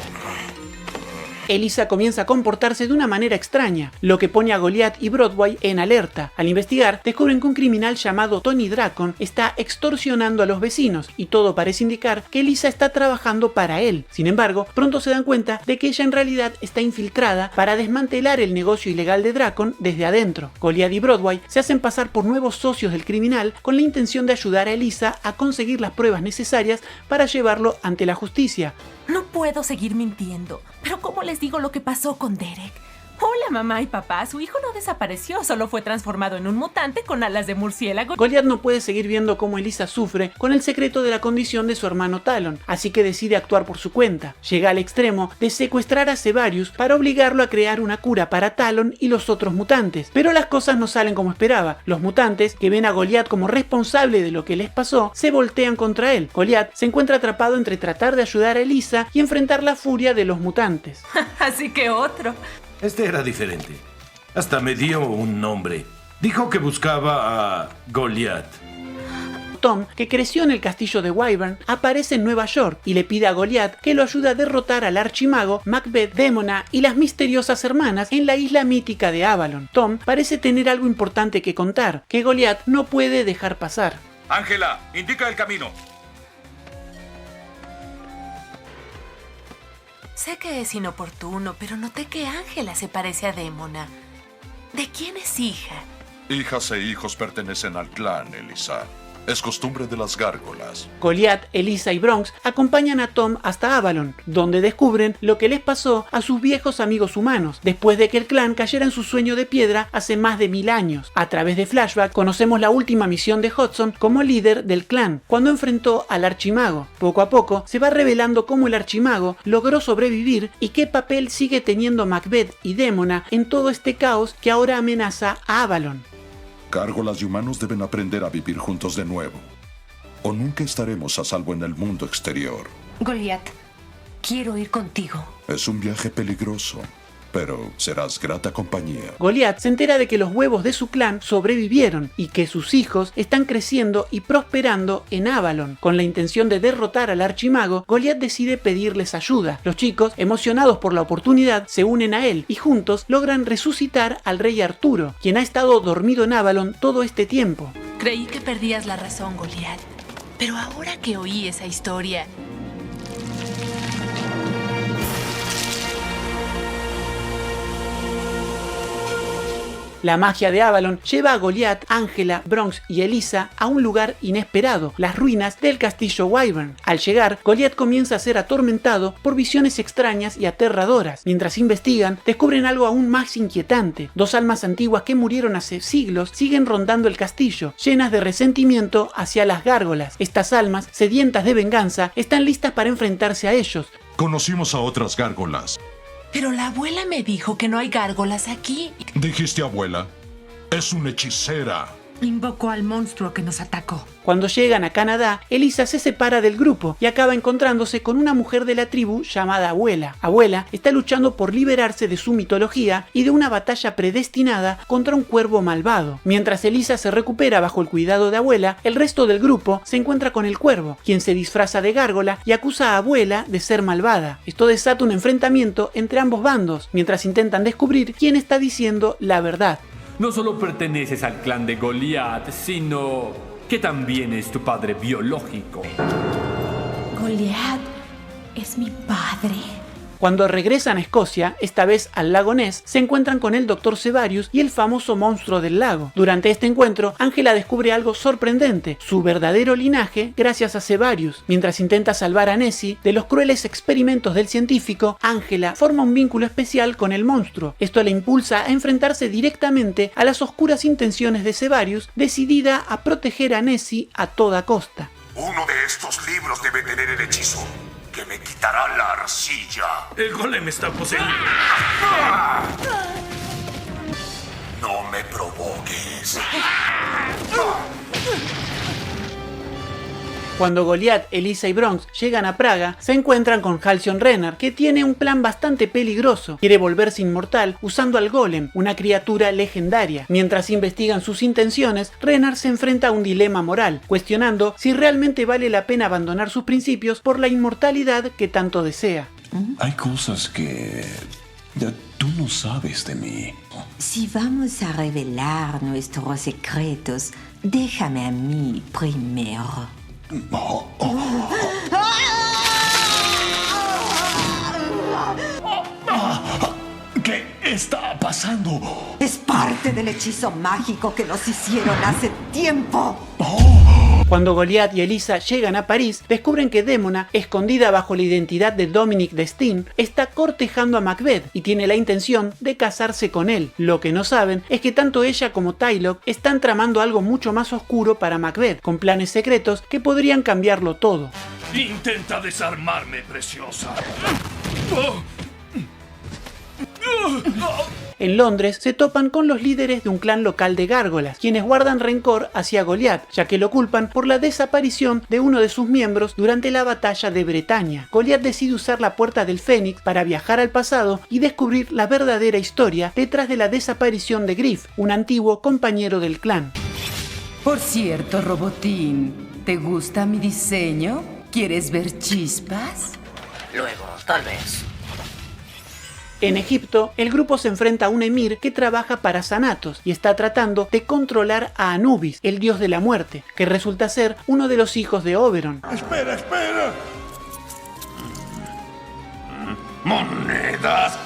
A: Elisa comienza a comportarse de una manera extraña, lo que pone a Goliath y Broadway en alerta. Al investigar, descubren que un criminal llamado Tony Dracon está extorsionando a los vecinos, y todo parece indicar que Elisa está trabajando para él. Sin embargo, pronto se dan cuenta de que ella en realidad está infiltrada para desmantelar el negocio ilegal de Dracon desde adentro. Goliath y Broadway se hacen pasar por nuevos socios del criminal con la intención de ayudar a Elisa a conseguir las pruebas necesarias para llevarlo ante la justicia.
G: No puedo seguir mintiendo, pero ¿cómo les digo lo que pasó con Derek? Hola, mamá y papá, su hijo no desapareció, solo fue transformado en un mutante con alas de murciélago.
A: Goliath no puede seguir viendo cómo Elisa sufre con el secreto de la condición de su hermano Talon, así que decide actuar por su cuenta. Llega al extremo de secuestrar a Sevarius para obligarlo a crear una cura para Talon y los otros mutantes. Pero las cosas no salen como esperaba. Los mutantes, que ven a Goliath como responsable de lo que les pasó, se voltean contra él. Goliath se encuentra atrapado entre tratar de ayudar a Elisa y enfrentar la furia de los mutantes.
G: Así que otro.
K: Este era diferente. Hasta me dio un nombre. Dijo que buscaba a Goliath.
A: Tom, que creció en el castillo de Wyvern, aparece en Nueva York y le pide a Goliath que lo ayude a derrotar al archimago, Macbeth, Demona y las misteriosas hermanas en la isla mítica de Avalon. Tom parece tener algo importante que contar, que Goliath no puede dejar pasar.
P: Ángela, indica el camino.
G: Sé que es inoportuno, pero noté que Ángela se parece a Demona. ¿De quién es hija?
B: Hijas e hijos pertenecen al clan, Elisa. Es costumbre de las gárgolas.
A: Goliath, Elisa y Bronx acompañan a Tom hasta Avalon, donde descubren lo que les pasó a sus viejos amigos humanos, después de que el clan cayera en su sueño de piedra hace más de 1000 años. A través de flashback conocemos la última misión de Hudson como líder del clan, cuando enfrentó al Archimago. Poco a poco se va revelando cómo el Archimago logró sobrevivir y qué papel sigue teniendo Macbeth y Démona en todo este caos que ahora amenaza a Avalon.
B: Gárgolas y humanos deben aprender a vivir juntos de nuevo, o nunca estaremos a salvo en el mundo exterior.
Q: Goliath, quiero ir contigo.
B: Es un viaje peligroso, pero serás grata compañía.
A: Goliath se entera de que los huevos de su clan sobrevivieron y que sus hijos están creciendo y prosperando en Avalon. Con la intención de derrotar al Archimago, Goliath decide pedirles ayuda. Los chicos, emocionados por la oportunidad, se unen a él y juntos logran resucitar al rey Arturo, quien ha estado dormido en Avalon todo este tiempo.
G: Creí que perdías la razón, Goliath. Pero ahora que oí esa historia...
A: La magia de Avalon lleva a Goliath, Ángela, Bronx y Elisa a un lugar inesperado, las ruinas del castillo Wyvern. Al llegar, Goliath comienza a ser atormentado por visiones extrañas y aterradoras. Mientras investigan, descubren algo aún más inquietante. 2 almas antiguas que murieron hace siglos siguen rondando el castillo, llenas de resentimiento hacia las gárgolas. Estas almas, sedientas de venganza, están listas para enfrentarse a ellos.
B: Conocimos a otras gárgolas.
G: Pero la abuela me dijo que no hay gárgolas aquí.
B: ¿Dijiste abuela? Es una hechicera.
U: Invocó al monstruo que nos atacó.
A: Cuando llegan a Canadá, Elisa se separa del grupo y acaba encontrándose con una mujer de la tribu llamada Abuela. Abuela está luchando por liberarse de su mitología y de una batalla predestinada contra un cuervo malvado. Mientras Elisa se recupera bajo el cuidado de Abuela, el resto del grupo se encuentra con el cuervo, quien se disfraza de gárgola y acusa a Abuela de ser malvada. Esto desata un enfrentamiento entre ambos bandos, mientras intentan descubrir quién está diciendo la verdad.
E: No solo perteneces al clan de Goliath, sino que también es tu padre biológico.
G: Goliath es mi padre.
A: Cuando regresan a Escocia, esta vez al lago Ness, se encuentran con el Dr. Sevarius y el famoso monstruo del lago. Durante este encuentro, Ángela descubre algo sorprendente, su verdadero linaje gracias a Sevarius. Mientras intenta salvar a Nessie de los crueles experimentos del científico, Ángela forma un vínculo especial con el monstruo. Esto le impulsa a enfrentarse directamente a las oscuras intenciones de Sevarius, decidida a proteger a Nessie a toda costa.
M: Uno de estos libros debe tener el hechizo que me quitará la arcilla.
K: El golem está poseído.
M: No me provoques.
A: Cuando Goliath, Elisa y Bronx llegan a Praga, se encuentran con Halcyon Renner, que tiene un plan bastante peligroso. Quiere volverse inmortal usando al Golem, una criatura legendaria. Mientras investigan sus intenciones, Renner se enfrenta a un dilema moral, cuestionando si realmente vale la pena abandonar sus principios por la inmortalidad que tanto desea.
L: Hay cosas que tú no sabes de mí.
R: Si vamos a revelar nuestros secretos, déjame a mí primero.
L: ¿Qué está pasando?
R: Es parte del hechizo mágico que nos hicieron hace tiempo.
A: Cuando Goliath y Elisa llegan a París, descubren que Démona, escondida bajo la identidad de Dominic Destine, está cortejando a Macbeth y tiene la intención de casarse con él. Lo que no saben es que tanto ella como Tylock están tramando algo mucho más oscuro para Macbeth, con planes secretos que podrían cambiarlo todo.
K: Intenta desarmarme, preciosa.
A: En Londres se topan con los líderes de un clan local de gárgolas, quienes guardan rencor hacia Goliath, ya que lo culpan por la desaparición de uno de sus miembros durante la batalla de Bretaña. Goliath decide usar la Puerta del Fénix para viajar al pasado y descubrir la verdadera historia detrás de la desaparición de Griff, un antiguo compañero del clan.
U: Por cierto, Robotín, ¿te gusta mi diseño? ¿Quieres ver chispas?
C: Luego, tal vez.
A: En Egipto, el grupo se enfrenta a un emir que trabaja para Thanatos y está tratando de controlar a Anubis, el dios de la muerte, que resulta ser uno de los hijos de Oberon.
K: ¡Espera, espera! ¡Monedas!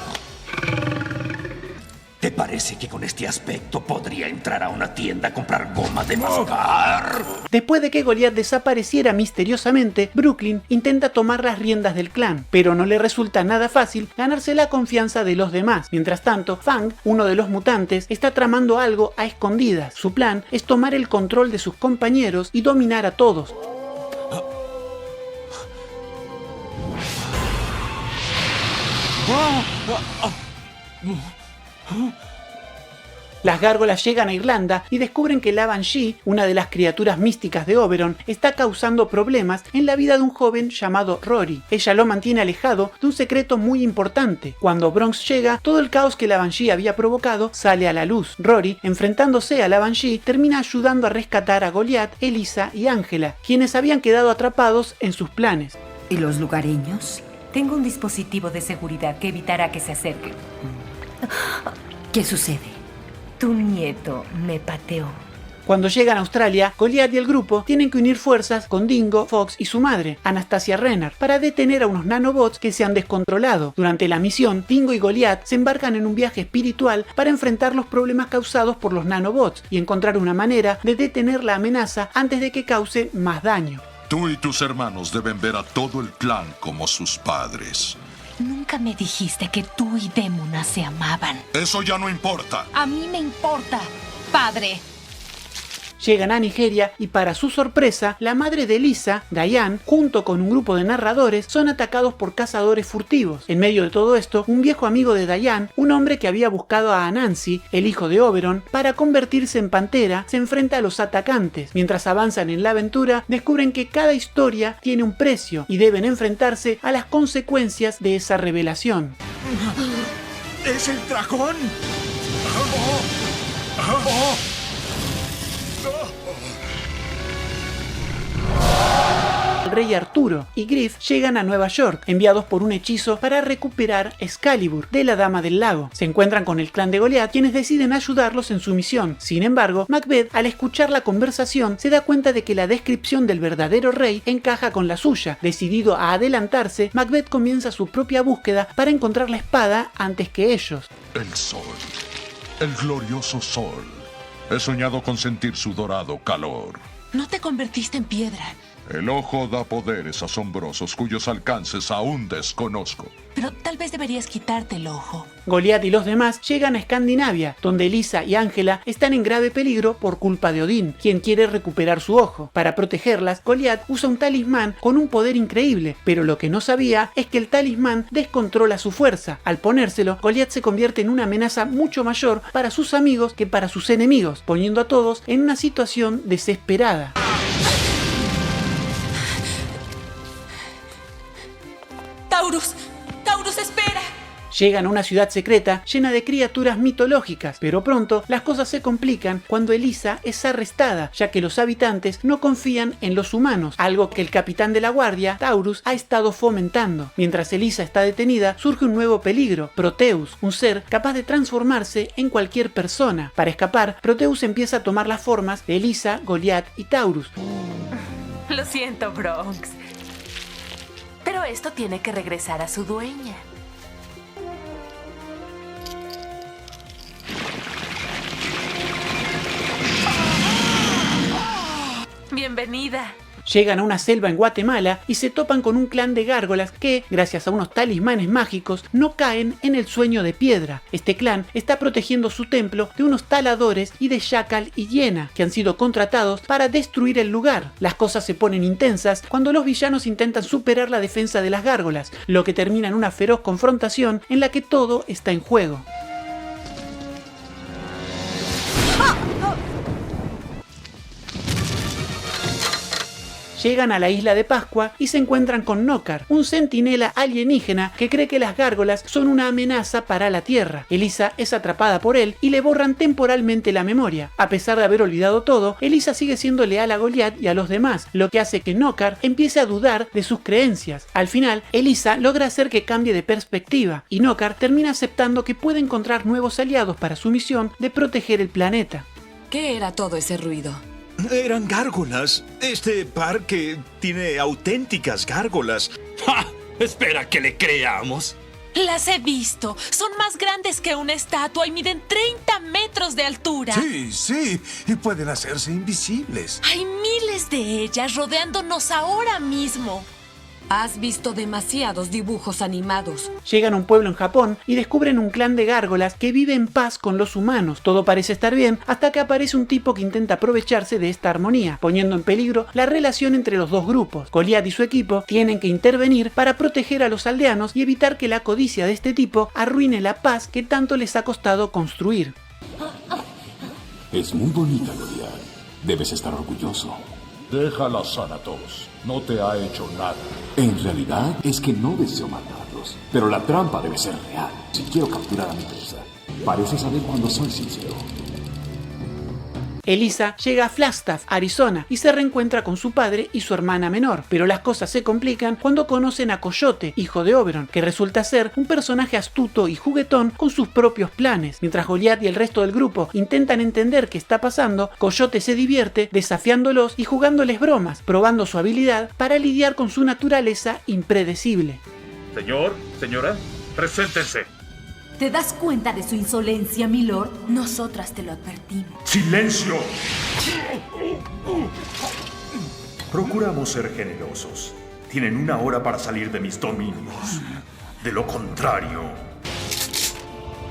S: ¿Te parece que con este aspecto podría entrar a una tienda a comprar goma de mascar?
A: Después de que Goliath desapareciera misteriosamente, Brooklyn intenta tomar las riendas del clan, pero no le resulta nada fácil ganarse la confianza de los demás. Mientras tanto, Fang, uno de los mutantes, está tramando algo a escondidas. Su plan es tomar el control de sus compañeros y dominar a todos. Las gárgolas llegan a Irlanda y descubren que la Banshee, una de las criaturas místicas de Oberon, está causando problemas en la vida de un joven llamado Rory. Ella lo mantiene alejado de un secreto muy importante. Cuando Bronx llega, todo el caos que la Banshee había provocado sale a la luz. Rory, enfrentándose a la Banshee, termina ayudando a rescatar a Goliath, Elisa y Ángela, quienes habían quedado atrapados en sus planes.
F: ¿Y los lugareños? Tengo un dispositivo de seguridad que evitará que se acerquen. ¿Qué sucede? Tu nieto me pateó.
A: Cuando llegan a Australia, Goliath y el grupo tienen que unir fuerzas con Dingo, Fox y su madre, Anastasia Renner, para detener a unos nanobots que se han descontrolado. Durante la misión, Dingo y Goliath se embarcan en un viaje espiritual para enfrentar los problemas causados por los nanobots y encontrar una manera de detener la amenaza antes de que cause más daño.
B: Tú y tus hermanos deben ver a todo el clan como sus padres.
V: Nunca me dijiste que tú y Demona se amaban.
B: Eso ya no importa.
V: A mí me importa, padre.
A: Llegan a Nigeria y para su sorpresa, la madre de Elisa, Diane, junto con un grupo de narradores, son atacados por cazadores furtivos. En medio de todo esto, un viejo amigo de Diane, un hombre que había buscado a Anansi, el hijo de Oberon, para convertirse en pantera, se enfrenta a los atacantes. Mientras avanzan en la aventura, descubren que cada historia tiene un precio y deben enfrentarse a las consecuencias de esa revelación.
K: ¡Es el dragón!
A: El rey Arturo y Griff llegan a Nueva York, enviados por un hechizo para recuperar Excalibur de la Dama del Lago. Se encuentran con el clan de Goliath, quienes deciden ayudarlos en su misión. Sin embargo, Macbeth, al escuchar la conversación, se da cuenta de que la descripción del verdadero rey encaja con la suya. Decidido a adelantarse, Macbeth comienza su propia búsqueda para encontrar la espada antes que ellos.
B: El sol, el glorioso sol. He soñado con sentir su dorado calor.
V: No te convertiste en piedra.
B: El ojo da poderes asombrosos cuyos alcances aún desconozco.
V: Pero tal vez deberías quitarte el ojo.
A: Goliath y los demás llegan a Escandinavia, donde Elisa y Ángela están en grave peligro por culpa de Odín, quien quiere recuperar su ojo. Para protegerlas, Goliath usa un talismán con un poder increíble, pero lo que no sabía es que el talismán descontrola su fuerza. Al ponérselo, Goliath se convierte en una amenaza mucho mayor para sus amigos que para sus enemigos, poniendo a todos en una situación desesperada.
V: ¡Taurus, espera!
A: Llegan a una ciudad secreta llena de criaturas mitológicas, pero pronto las cosas se complican cuando Elisa es arrestada, ya que los habitantes no confían en los humanos, algo que el capitán de la guardia, Taurus, ha estado fomentando. Mientras Elisa está detenida, surge un nuevo peligro, Proteus, un ser capaz de transformarse en cualquier persona. Para escapar, Proteus empieza a tomar las formas de Elisa, Goliath y Taurus.
G: Lo siento, Bronx. Pero esto tiene que regresar a su dueña. Bienvenida.
A: Llegan a una selva en Guatemala y se topan con un clan de gárgolas que, gracias a unos talismanes mágicos, no caen en el sueño de piedra. Este clan está protegiendo su templo de unos taladores y de Jackal y Hiena, que han sido contratados para destruir el lugar. Las cosas se ponen intensas cuando los villanos intentan superar la defensa de las gárgolas, lo que termina en una feroz confrontación en la que todo está en juego. Llegan a la isla de Pascua y se encuentran con Knoccar, un centinela alienígena que cree que las gárgolas son una amenaza para la Tierra. Elisa es atrapada por él y le borran temporalmente la memoria. A pesar de haber olvidado todo, Elisa sigue siendo leal a Goliath y a los demás, lo que hace que Knoccar empiece a dudar de sus creencias. Al final, Elisa logra hacer que cambie de perspectiva y Knoccar termina aceptando que puede encontrar nuevos aliados para su misión de proteger el planeta.
W: ¿Qué era todo ese ruido?
P: Eran gárgolas. Este parque tiene auténticas gárgolas.
S: ¡Ja! Espera que le creamos.
G: Las he visto. Son más grandes que una estatua y miden 30 metros de altura.
K: Sí, y pueden hacerse invisibles.
G: Hay miles de ellas rodeándonos ahora mismo.
W: Has visto demasiados dibujos animados.
A: Llegan a un pueblo en Japón y descubren un clan de gárgolas que vive en paz con los humanos. Todo parece estar bien hasta que aparece un tipo que intenta aprovecharse de esta armonía, poniendo en peligro la relación entre los dos grupos. Goliath y su equipo tienen que intervenir para proteger a los aldeanos y evitar que la codicia de este tipo arruine la paz que tanto les ha costado construir.
H: Es muy bonita, Goliath. Debes estar orgulloso.
B: Déjala, Thanatos. No te ha hecho nada.
H: En realidad es que no deseo matarlos, pero la trampa debe ser real. Si quiero capturar a mi presa, parece saber cuando soy sincero.
A: Elisa llega a Flagstaff, Arizona, y se reencuentra con su padre y su hermana menor, pero las cosas se complican cuando conocen a Coyote, hijo de Oberon, que resulta ser un personaje astuto y juguetón con sus propios planes. Mientras Goliath y el resto del grupo intentan entender qué está pasando, Coyote se divierte desafiándolos y jugándoles bromas, probando su habilidad para lidiar con su naturaleza impredecible.
N: Señor, señora, preséntense.
V: ¿Te das cuenta de su insolencia, milord? Nosotras te lo advertimos.
B: ¡Silencio!
N: Procuramos ser generosos. Tienen 1 hora para salir de mis dominios. De lo contrario...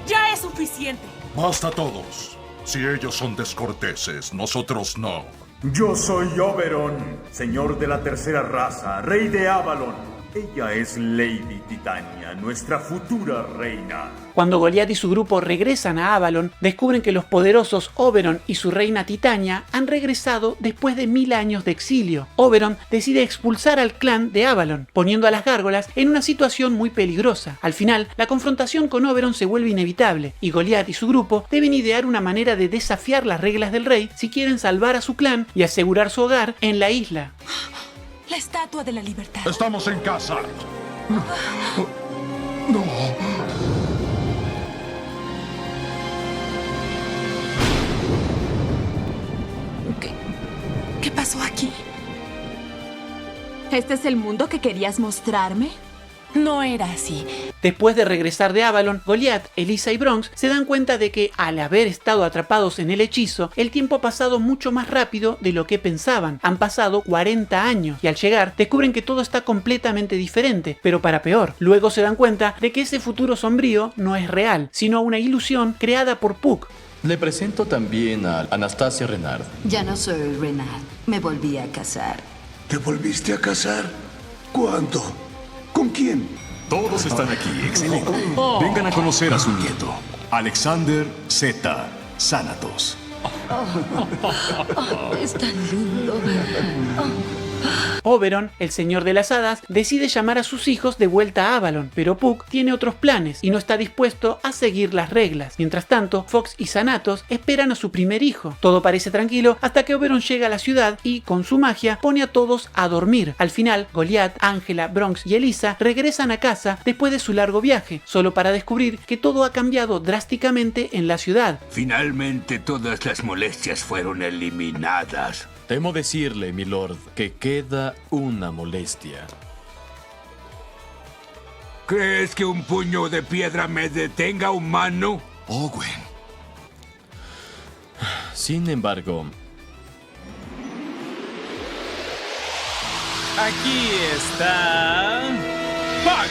G: ¡Ya es suficiente!
B: ¡Basta todos! Si ellos son descorteses, nosotros no.
N: Yo soy Oberon, señor de la tercera raza, rey de Avalon. Ella es Lady Titania, nuestra futura reina.
A: Cuando Goliath y su grupo regresan a Avalon, descubren que los poderosos Oberon y su reina Titania han regresado después de 1000 años de exilio. Oberon decide expulsar al clan de Avalon, poniendo a las gárgolas en una situación muy peligrosa. Al final, la confrontación con Oberon se vuelve inevitable, y Goliath y su grupo deben idear una manera de desafiar las reglas del rey si quieren salvar a su clan y asegurar su hogar en la isla.
G: La Estatua de la Libertad.
B: Estamos en casa.
L: No.
W: ¿Qué pasó aquí? ¿Este es el mundo que querías mostrarme?
G: No era así.
A: Después de regresar de Avalon, Goliath, Elisa y Bronx se dan cuenta de que, al haber estado atrapados en el hechizo, el tiempo ha pasado mucho más rápido de lo que pensaban. Han pasado 40 años y al llegar descubren que todo está completamente diferente, pero para peor. Luego se dan cuenta de que ese futuro sombrío no es real, sino una ilusión creada por Puck.
O: Le presento también a Anastasia Renard.
R: Ya no soy Renard. Me volví a casar.
K: ¿Te volviste a casar? ¿Cuándo? ¿Con quién?
H: Todos están aquí, excelente. Vengan a conocer a su nieto, Alexander Z. Thanatos.
V: Es tan lindo.
A: Oberon, el señor de las hadas, decide llamar a sus hijos de vuelta a Avalon, pero Puck tiene otros planes y no está dispuesto a seguir las reglas. Mientras tanto, Fox y Thanatos esperan a su primer hijo. Todo parece tranquilo hasta que Oberon llega a la ciudad y, con su magia, pone a todos a dormir. Al final, Goliath, Angela, Bronx y Elisa regresan a casa después de su largo viaje, solo para descubrir que todo ha cambiado drásticamente en la ciudad.
X: Finalmente todas las molestias fueron eliminadas.
O: Temo decirle, milord, que queda una molestia.
X: ¿Crees que un puño de piedra me detenga, humano?
H: Owen.
O: Sin embargo...
Y: Aquí está... ¡Puck!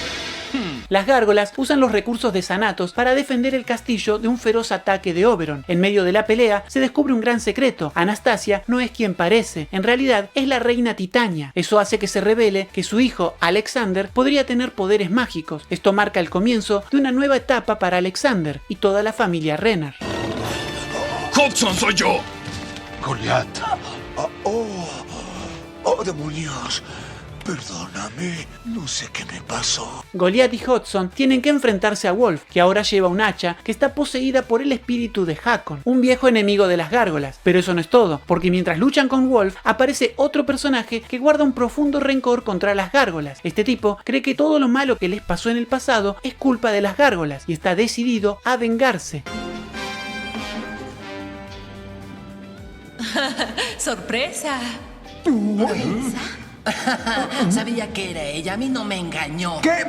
A: Las gárgolas usan los recursos de Thanatos para defender el castillo de un feroz ataque de Oberon. En medio de la pelea se descubre un gran secreto. Anastasia no es quien parece, en realidad es la reina Titania. Eso hace que se revele que su hijo Alexander podría tener poderes mágicos. Esto marca el comienzo de una nueva etapa para Alexander y toda la familia Renard.
B: ¡Hodgson, soy yo!
K: Goliath. Oh, demonios. Perdóname, no sé qué me pasó.
A: Goliath y Hodgson tienen que enfrentarse a Wolf, que ahora lleva un hacha que está poseída por el espíritu de Hakon, un viejo enemigo de las gárgolas. Pero eso no es todo, porque mientras luchan con Wolf, aparece otro personaje que guarda un profundo rencor contra las gárgolas. Este tipo cree que todo lo malo que les pasó en el pasado es culpa de las gárgolas y está decidido a vengarse.
G: ¡Sorpresa!
C: Sabía que era ella, a mí no me engañó.
D: ¿Qué?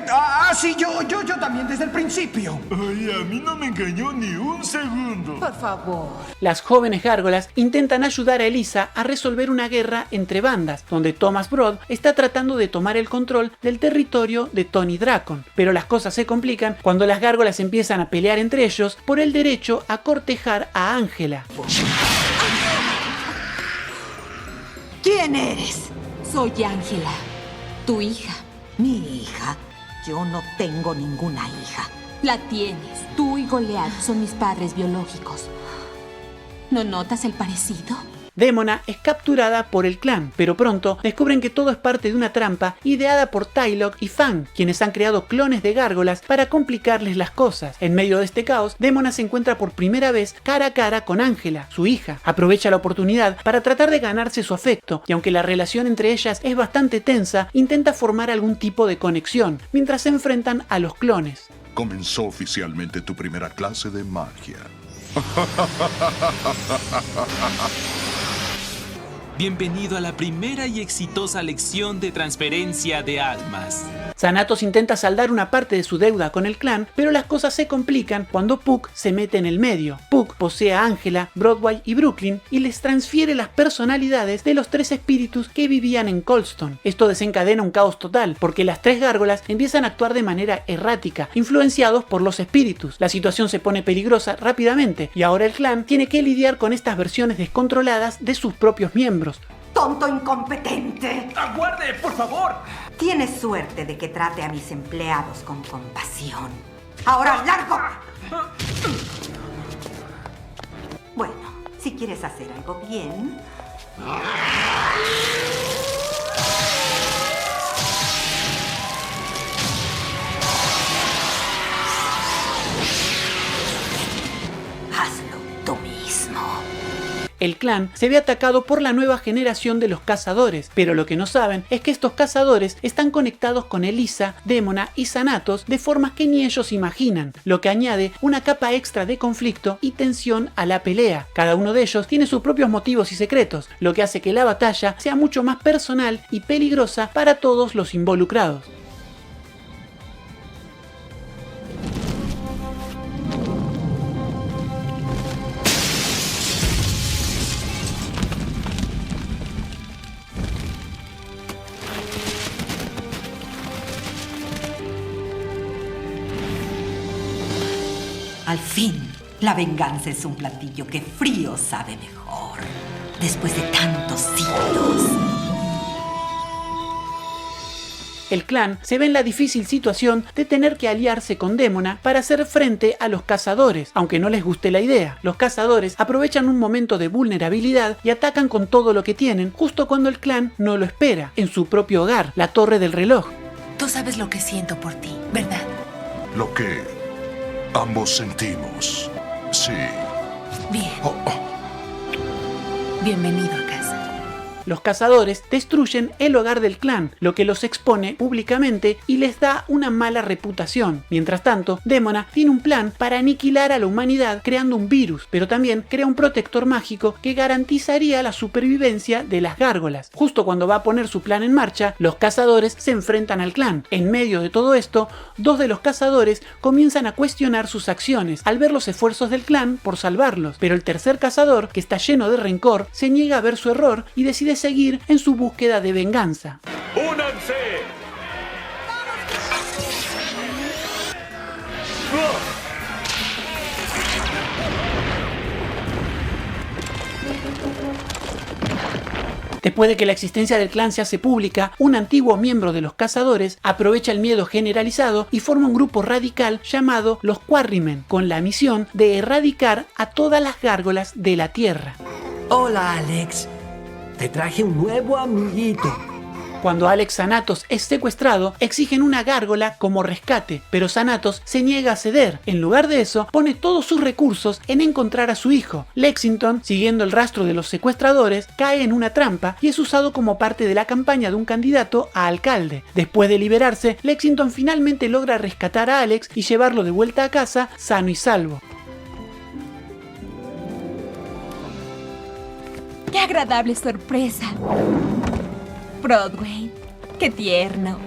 D: Sí, yo también desde el principio.
N: Ay, a mí no me engañó ni un segundo.
V: Por favor.
A: Las jóvenes gárgolas intentan ayudar a Elisa a resolver una guerra entre bandas, donde Thomas Brood está tratando de tomar el control del territorio de Tony Dracon. Pero las cosas se complican cuando las gárgolas empiezan a pelear entre ellos por el derecho a cortejar a Ángela.
V: ¿Quién eres? Soy Ángela, tu hija.
R: Mi hija. Yo no tengo ninguna hija.
V: La tienes. Tú y Goliath son mis padres biológicos. ¿No notas el parecido?
A: Démona es capturada por el clan, pero pronto descubren que todo es parte de una trampa ideada por Tylock y Fang, quienes han creado clones de gárgolas para complicarles las cosas. En medio de este caos, Démona se encuentra por primera vez cara a cara con Ángela, su hija. Aprovecha la oportunidad para tratar de ganarse su afecto, y aunque la relación entre ellas es bastante tensa, intenta formar algún tipo de conexión, mientras se enfrentan a los clones.
B: Comenzó oficialmente tu primera clase de magia.
Y: Bienvenido a la primera y exitosa lección de transferencia de almas.
A: Thanatos intenta saldar una parte de su deuda con el clan, pero las cosas se complican cuando Puck se mete en el medio. Puck posee a Ángela, Broadway y Brooklyn y les transfiere las personalidades de los 3 espíritus que vivían en Coldstone. Esto desencadena un caos total, porque las 3 gárgolas empiezan a actuar de manera errática, influenciados por los espíritus. La situación se pone peligrosa rápidamente, y ahora el clan tiene que lidiar con estas versiones descontroladas de sus propios miembros.
R: ¡Tonto incompetente!
Y: ¡Aguarde, por favor!
R: Tienes suerte de que trate a mis empleados con compasión. ¡Ahora largo! Bueno, si quieres hacer algo bien... hazlo tú mismo.
A: El clan se ve atacado por la nueva generación de los cazadores, pero lo que no saben es que estos cazadores están conectados con Elisa, Démona y Thanatos de formas que ni ellos imaginan, lo que añade una capa extra de conflicto y tensión a la pelea. Cada uno de ellos tiene sus propios motivos y secretos, lo que hace que la batalla sea mucho más personal y peligrosa para todos los involucrados.
R: Al fin, la venganza es un platillo que frío sabe mejor. Después de tantos siglos.
A: El clan se ve en la difícil situación de tener que aliarse con Démona para hacer frente a los cazadores, aunque no les guste la idea. Los cazadores aprovechan un momento de vulnerabilidad y atacan con todo lo que tienen justo cuando el clan no lo espera, en su propio hogar, la Torre del Reloj.
G: Tú sabes lo que siento por ti, ¿verdad?
B: Lo que ambos sentimos, sí.
G: Bien. Bienvenido a casa.
A: Los cazadores destruyen el hogar del clan, lo que los expone públicamente y les da una mala reputación. Mientras tanto, Démona tiene un plan para aniquilar a la humanidad creando un virus, pero también crea un protector mágico que garantizaría la supervivencia de las gárgolas. Justo cuando va a poner su plan en marcha, los cazadores se enfrentan al clan. En medio de todo esto, 2 de los cazadores comienzan a cuestionar sus acciones al ver los esfuerzos del clan por salvarlos, pero el tercer cazador, que está lleno de rencor, se niega a ver su error y decide seguir en su búsqueda de venganza.
N: ¡Únanse!
A: Después de que la existencia del clan se hace pública, un antiguo miembro de los cazadores aprovecha el miedo generalizado y forma un grupo radical llamado los Quarrymen, con la misión de erradicar a todas las gárgolas de la Tierra.
C: Hola, Alex. Te traje un nuevo amiguito.
A: Cuando Alex Thanatos es secuestrado, exigen una gárgola como rescate, pero Thanatos se niega a ceder. En lugar de eso, pone todos sus recursos en encontrar a su hijo. Lexington, siguiendo el rastro de los secuestradores, cae en una trampa y es usado como parte de la campaña de un candidato a alcalde. Después de liberarse, Lexington finalmente logra rescatar a Alex y llevarlo de vuelta a casa sano y salvo.
V: ¡Qué agradable sorpresa!
G: Broadway. ¡Qué tierno!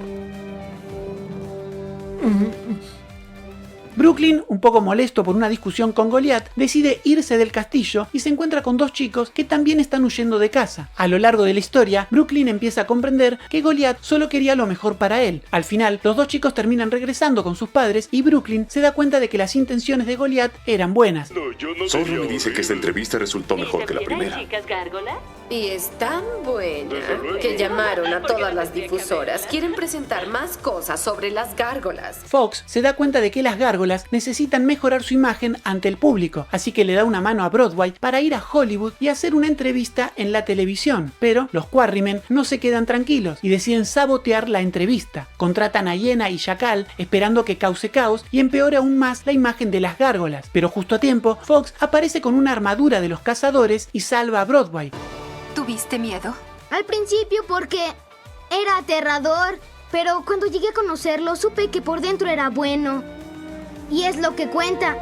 A: Brooklyn, un poco molesto por una discusión con Goliath, decide irse del castillo y se encuentra con dos chicos que también están huyendo de casa. A lo largo de la historia, Brooklyn empieza a comprender que Goliath solo quería lo mejor para él. Al final, los dos chicos terminan regresando con sus padres y Brooklyn se da cuenta de que las intenciones de Goliath eran buenas.
E: Zorro me dice que esta entrevista resultó mejor que la primera.
I: Y es tan buena que llamaron a todas las difusoras. Quieren presentar más cosas sobre las gárgolas.
A: Fox se da cuenta de que las gárgolas necesitan mejorar su imagen ante el público, así que le da una mano a Broadway para ir a Hollywood y hacer una entrevista en la televisión. Pero los Quarrymen no se quedan tranquilos y deciden sabotear la entrevista. Contratan a Hiena y Chacal esperando que cause caos y empeore aún más la imagen de las gárgolas. Pero justo a tiempo, Fox aparece con una armadura de los cazadores y salva a Broadway.
J: ¿Tuviste miedo? Al principio porque era aterrador, pero cuando llegué a conocerlo supe que por dentro era bueno. Y es lo que cuenta,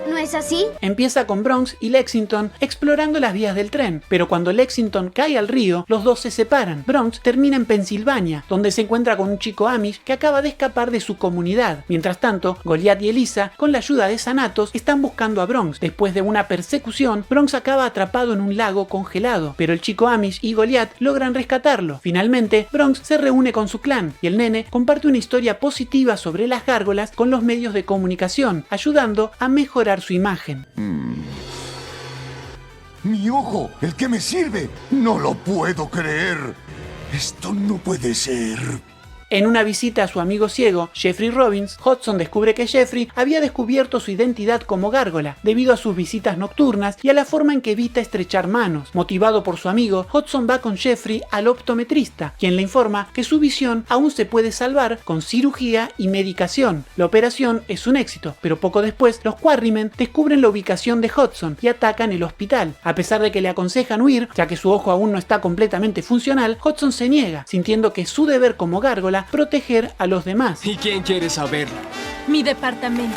J: ¿no es así?
A: Empieza con Bronx y Lexington explorando las vías del tren, pero cuando Lexington cae al río, los dos se separan. Bronx termina en Pensilvania, donde se encuentra con un chico Amish que acaba de escapar de su comunidad. Mientras tanto, Goliath y Elisa, con la ayuda de Thanatos, están buscando a Bronx. Después de una persecución, Bronx acaba atrapado en un lago congelado, pero el chico Amish y Goliath logran rescatarlo. Finalmente, Bronx se reúne con su clan y el nene comparte una historia positiva sobre las gárgolas con los medios de comunicación, ayudando a mejorar su imagen.
M: ¡Mi ojo! ¡El que me sirve! ¡No lo puedo creer! Esto no puede ser.
A: En una visita a su amigo ciego, Jeffrey Robbins, Hudson descubre que Jeffrey había descubierto su identidad como gárgola, debido a sus visitas nocturnas y a la forma en que evita estrechar manos. Motivado por su amigo, Hudson va con Jeffrey al optometrista, quien le informa que su visión aún se puede salvar con cirugía y medicación. La operación es un éxito, pero poco después, los Quarrymen descubren la ubicación de Hudson y atacan el hospital. A pesar de que le aconsejan huir, ya que su ojo aún no está completamente funcional, Hudson se niega, sintiendo que es su deber como gárgola proteger a los demás.
Q: ¿Y quién quiere saberlo?
G: Mi departamento.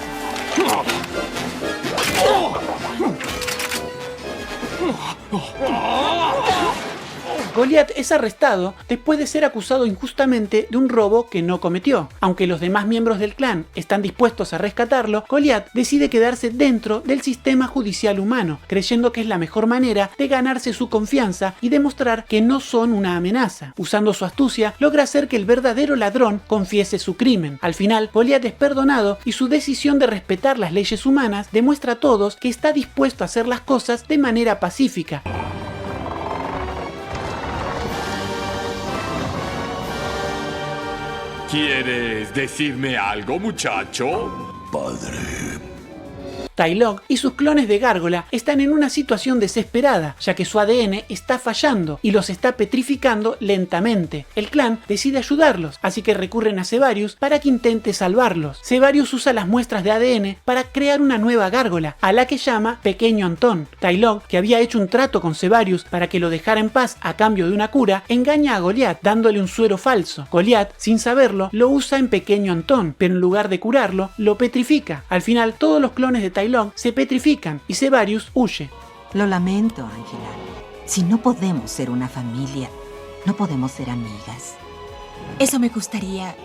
A: Goliath es arrestado después de ser acusado injustamente de un robo que no cometió. Aunque los demás miembros del clan están dispuestos a rescatarlo, Goliath decide quedarse dentro del sistema judicial humano, creyendo que es la mejor manera de ganarse su confianza y demostrar que no son una amenaza. Usando su astucia, logra hacer que el verdadero ladrón confiese su crimen. Al final, Goliath es perdonado y su decisión de respetar las leyes humanas demuestra a todos que está dispuesto a hacer las cosas de manera pacífica.
Q: ¿Quieres decirme algo, muchacho?
L: Padre.
A: Tailog y sus clones de gárgola están en una situación desesperada, ya que su ADN está fallando y los está petrificando lentamente. El clan decide ayudarlos, así que recurren a Sevarius para que intente salvarlos. Sevarius usa las muestras de ADN para crear una nueva gárgola, a la que llama Pequeño Antón. Tailog, que había hecho un trato con Sevarius para que lo dejara en paz a cambio de una cura, engaña a Goliath dándole un suero falso. Goliath, sin saberlo, lo usa en Pequeño Antón, pero en lugar de curarlo, lo petrifica. Al final, todos los clones de Tailog se petrifican y Sevarius huye.
T: Lo lamento, Ángela. Si no podemos ser una familia, no podemos ser amigas.
G: Eso me gustaría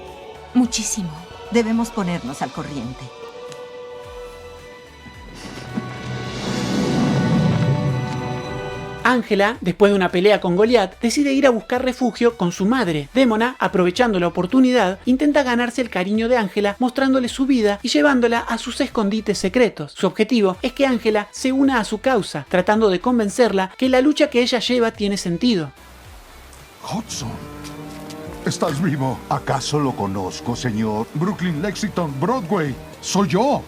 G: muchísimo.
T: Debemos ponernos al corriente.
A: Ángela, después de una pelea con Goliath, decide ir a buscar refugio con su madre. Démona, aprovechando la oportunidad, intenta ganarse el cariño de Ángela mostrándole su vida y llevándola a sus escondites secretos. Su objetivo es que Ángela se una a su causa, tratando de convencerla que la lucha que ella lleva tiene sentido.
M: Hudson, ¿estás vivo? ¿Acaso lo conozco, señor? Brooklyn, Lexington, Broadway. Soy yo,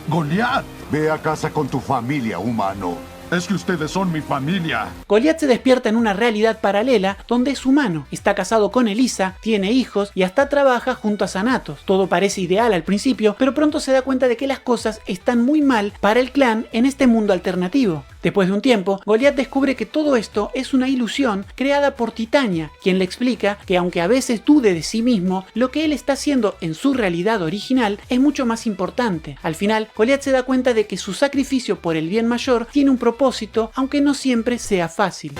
M: Goliath. Ve a casa con tu familia, humano. Es que ustedes son mi familia.
A: Goliath se despierta en una realidad paralela donde es humano. Está casado con Elisa, tiene hijos y hasta trabaja junto a Thanatos. Todo parece ideal al principio, pero pronto se da cuenta de que las cosas están muy mal para el clan en este mundo alternativo. Después de un tiempo, Goliath descubre que todo esto es una ilusión creada por Titania, quien le explica que aunque a veces dude de sí mismo, lo que él está haciendo en su realidad original es mucho más importante. Al final, Goliath se da cuenta de que su sacrificio por el bien mayor tiene un propósito, aunque no siempre sea fácil.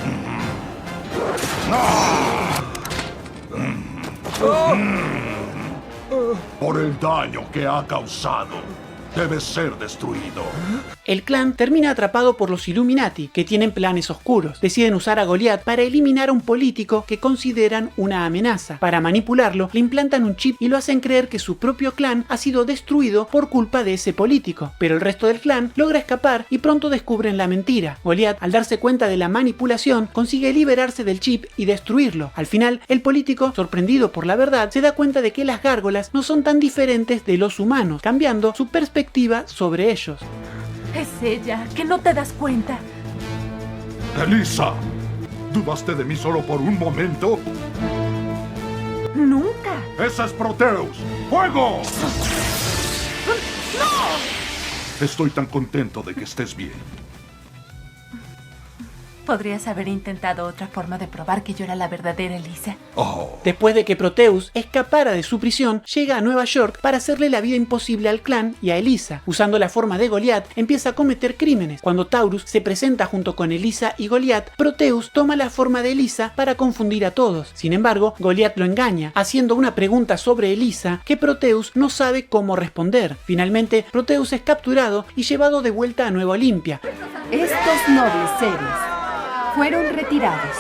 M: Por el daño que ha causado, debe ser destruido.
A: El clan termina atrapado por los Illuminati, que tienen planes oscuros. Deciden usar a Goliath para eliminar a un político que consideran una amenaza. Para manipularlo, le implantan un chip y lo hacen creer que su propio clan ha sido destruido por culpa de ese político. Pero el resto del clan logra escapar y pronto descubren la mentira. Goliath, al darse cuenta de la manipulación, consigue liberarse del chip y destruirlo. Al final, el político, sorprendido por la verdad, se da cuenta de que las gárgolas no son tan diferentes de los humanos, cambiando su perspectiva sobre ellos.
G: Es ella, que no te das cuenta.
M: Elisa, ¿dudaste de mí solo por un momento?
G: Nunca.
M: ¡Ese es Proteus! ¡Fuego!
G: ¡No!
M: Estoy tan contento de que estés bien.
G: Podrías haber intentado otra forma de probar que yo era la verdadera Elisa.
A: Después de que Proteus escapara de su prisión, llega a Nueva York para hacerle la vida imposible al clan y a Elisa. Usando la forma de Goliath, empieza a cometer crímenes. Cuando Taurus se presenta junto con Elisa y Goliath, Proteus toma la forma de Elisa para confundir a todos. Sin embargo, Goliath lo engaña, haciendo una pregunta sobre Elisa que Proteus no sabe cómo responder. Finalmente, Proteus es capturado y llevado de vuelta a Nueva Olimpia.
V: Estos nobles seres fueron retirados.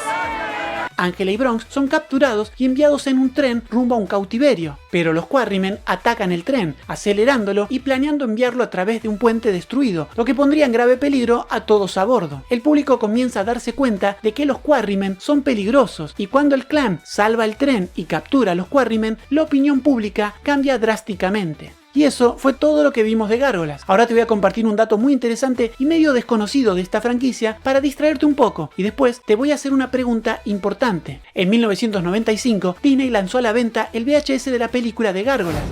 A: Angela y Bronx son capturados y enviados en un tren rumbo a un cautiverio, pero los Quarrymen atacan el tren, acelerándolo y planeando enviarlo a través de un puente destruido, lo que pondría en grave peligro a todos a bordo. El público comienza a darse cuenta de que los Quarrymen son peligrosos, y cuando el clan salva el tren y captura a los Quarrymen, la opinión pública cambia drásticamente. Y eso fue todo lo que vimos de Gárgolas. Ahora te voy a compartir un dato muy interesante y medio desconocido de esta franquicia para distraerte un poco, y después te voy a hacer una pregunta importante. En 1995, Disney lanzó a la venta el VHS de la película de Gárgolas.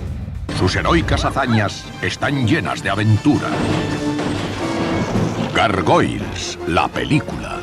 L: Sus heroicas hazañas están llenas de aventura. Gargoyles, la película.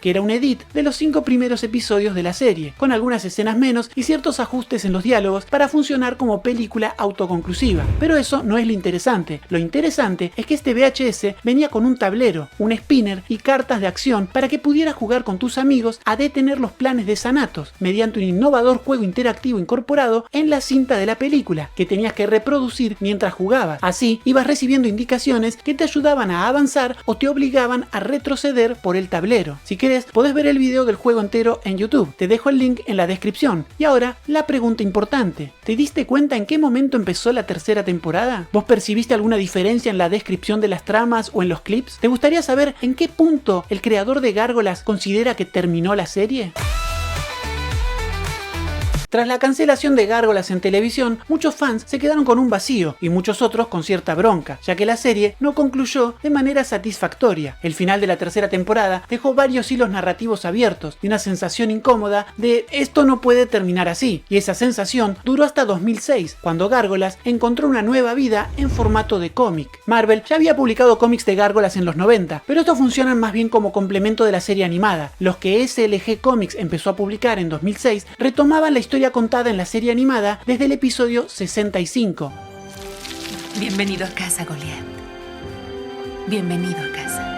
A: Que era un edit de los 5 primeros episodios de la serie, con algunas escenas menos y ciertos ajustes en los diálogos para funcionar como película autoconclusiva. Pero eso no es lo interesante. Lo interesante es que este VHS venía con un tablero, un spinner y cartas de acción para que pudieras jugar con tus amigos a detener los planes de Thanatos, mediante un innovador juego interactivo incorporado en la cinta de la película, que tenías que reproducir mientras jugabas. Así, ibas recibiendo indicaciones que te ayudaban a avanzar o te obligaban a retroceder por el tablero. Si querés, podés ver el video del juego entero en YouTube. Te dejo el link en la descripción. Y ahora, la pregunta importante. ¿Te diste cuenta en qué momento empezó la tercera temporada? ¿Vos percibiste alguna diferencia en la descripción de las tramas o en los clips? ¿Te gustaría saber en qué punto el creador de Gárgolas considera que terminó la serie? Tras la cancelación de Gárgolas en televisión, muchos fans se quedaron con un vacío y muchos otros con cierta bronca, ya que la serie no concluyó de manera satisfactoria. El final de la tercera temporada dejó varios hilos narrativos abiertos y una sensación incómoda de esto no puede terminar así, y esa sensación duró hasta 2006, cuando Gárgolas encontró una nueva vida en formato de cómic. Marvel ya había publicado cómics de Gárgolas en los 90, pero estos funcionan más bien como complemento de la serie animada. Los que SLG Comics empezó a publicar en 2006 retomaban la historia contada en la serie animada desde el episodio 65.
G: Bienvenido a casa, Goliath. Bienvenido a casa.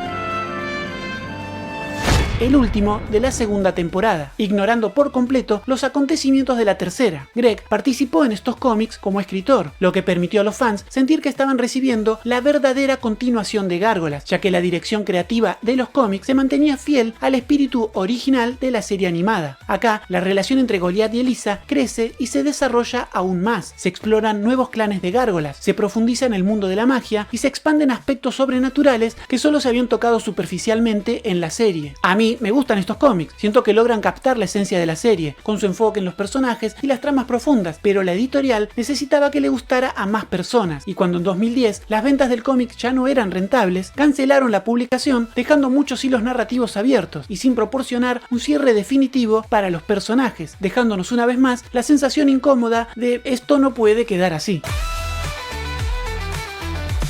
A: El último de la segunda temporada, ignorando por completo los acontecimientos de la tercera. Greg participó en estos cómics como escritor, lo que permitió a los fans sentir que estaban recibiendo la verdadera continuación de Gárgolas, ya que la dirección creativa de los cómics se mantenía fiel al espíritu original de la serie animada. Acá, la relación entre Goliath y Elisa crece y se desarrolla aún más. Se exploran nuevos clanes de Gárgolas, se profundiza en el mundo de la magia y se expanden aspectos sobrenaturales que solo se habían tocado superficialmente en la serie. A mí me gustan estos cómics, siento que logran captar la esencia de la serie, con su enfoque en los personajes y las tramas profundas, pero la editorial necesitaba que le gustara a más personas, y cuando en 2010 las ventas del cómic ya no eran rentables, cancelaron la publicación, dejando muchos hilos narrativos abiertos y sin proporcionar un cierre definitivo para los personajes, dejándonos una vez más la sensación incómoda de esto no puede quedar así.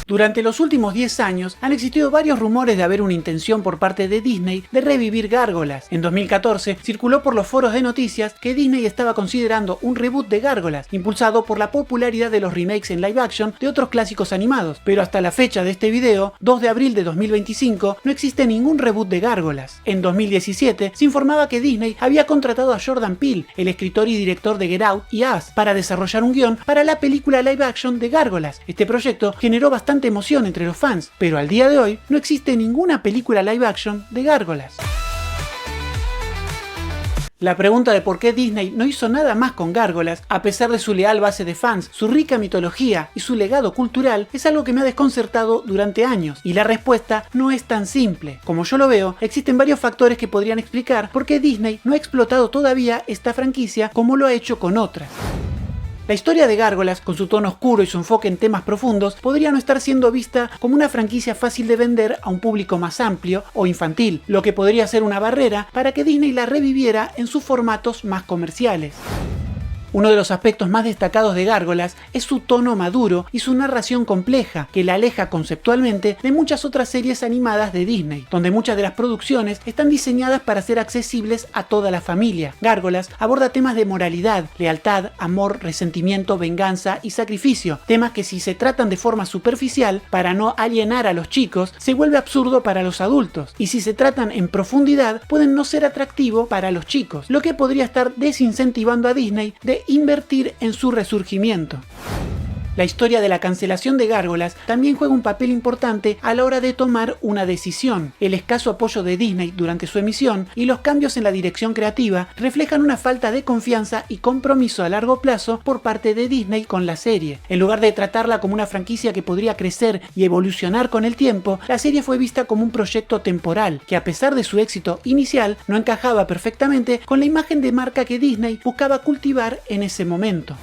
A: Durante los últimos 10 años han existido varios rumores de haber una intención por parte de Disney de revivir Gárgolas. En 2014 circuló por los foros de noticias que Disney estaba considerando un reboot de Gárgolas, impulsado por la popularidad de los remakes en live action de otros clásicos animados, pero hasta la fecha de este video, 2 de abril de 2025, no existe ningún reboot de Gárgolas. En 2017 se informaba que Disney había contratado a Jordan Peele, el escritor y director de Get Out y Us, para desarrollar un guión para la película live action de Gárgolas. Este proyecto generó bastante emoción entre los fans, pero al día de hoy no existe ninguna película live action de Gárgolas. La pregunta de por qué Disney no hizo nada más con Gárgolas, a pesar de su leal base de fans, su rica mitología y su legado cultural, es algo que me ha desconcertado durante años, y la respuesta no es tan simple. Como yo lo veo, existen varios factores que podrían explicar por qué Disney no ha explotado todavía esta franquicia como lo ha hecho con otras. La historia de Gárgolas, con su tono oscuro y su enfoque en temas profundos, podría no estar siendo vista como una franquicia fácil de vender a un público más amplio o infantil, lo que podría ser una barrera para que Disney la reviviera en sus formatos más comerciales. Uno de los aspectos más destacados de Gárgolas es su tono maduro y su narración compleja, que la aleja conceptualmente de muchas otras series animadas de Disney, donde muchas de las producciones están diseñadas para ser accesibles a toda la familia. Gárgolas aborda temas de moralidad, lealtad, amor, resentimiento, venganza y sacrificio, temas que si se tratan de forma superficial, para no alienar a los chicos, se vuelve absurdo para los adultos, y si se tratan en profundidad, pueden no ser atractivos para los chicos, lo que podría estar desincentivando a Disney de invertir en su resurgimiento. La historia de la cancelación de Gárgolas también juega un papel importante a la hora de tomar una decisión. El escaso apoyo de Disney durante su emisión y los cambios en la dirección creativa reflejan una falta de confianza y compromiso a largo plazo por parte de Disney con la serie. En lugar de tratarla como una franquicia que podría crecer y evolucionar con el tiempo, la serie fue vista como un proyecto temporal, que a pesar de su éxito inicial, no encajaba perfectamente con la imagen de marca que Disney buscaba cultivar en ese momento.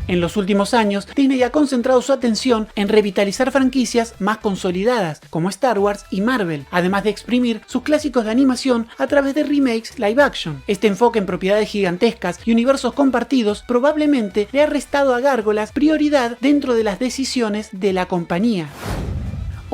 A: En los últimos años, Disney ha concentrado su atención en revitalizar franquicias más consolidadas, como Star Wars y Marvel, además de exprimir sus clásicos de animación a través de remakes live action. Este enfoque en propiedades gigantescas y universos compartidos probablemente le ha restado a Gárgolas prioridad dentro de las decisiones de la compañía.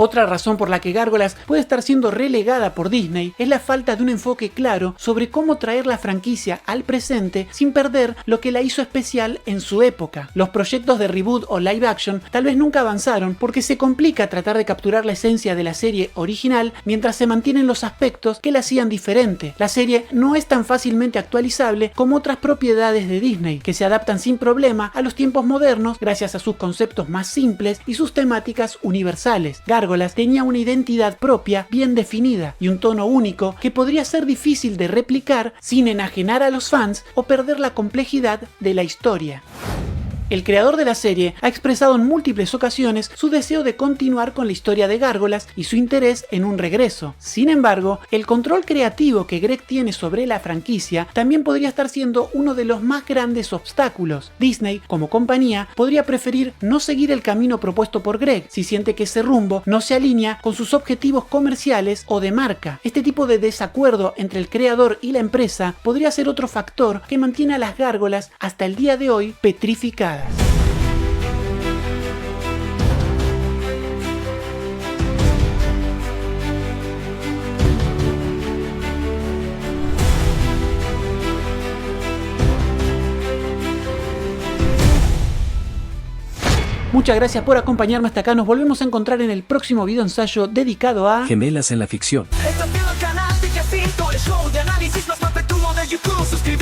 A: Otra razón por la que Gárgolas puede estar siendo relegada por Disney es la falta de un enfoque claro sobre cómo traer la franquicia al presente sin perder lo que la hizo especial en su época. Los proyectos de reboot o live action tal vez nunca avanzaron porque se complica tratar de capturar la esencia de la serie original mientras se mantienen los aspectos que la hacían diferente. La serie no es tan fácilmente actualizable como otras propiedades de Disney, que se adaptan sin problema a los tiempos modernos gracias a sus conceptos más simples y sus temáticas universales. Gárgolas tenía una identidad propia bien definida y un tono único que podría ser difícil de replicar sin enajenar a los fans o perder la complejidad de la historia. El creador de la serie ha expresado en múltiples ocasiones su deseo de continuar con la historia de Gárgolas y su interés en un regreso. Sin embargo, el control creativo que Greg tiene sobre la franquicia también podría estar siendo uno de los más grandes obstáculos. Disney, como compañía, podría preferir no seguir el camino propuesto por Greg si siente que ese rumbo no se alinea con sus objetivos comerciales o de marca. Este tipo de desacuerdo entre el creador y la empresa podría ser otro factor que mantiene a las Gárgolas hasta el día de hoy petrificadas. Muchas gracias por acompañarme hasta acá. Nos volvemos a encontrar en el próximo video ensayo dedicado a
O: Gemelas en la ficción.
F: Este ha sido el canal de Jacinto, el show de análisis más perpetuo de YouTube. Suscríbete.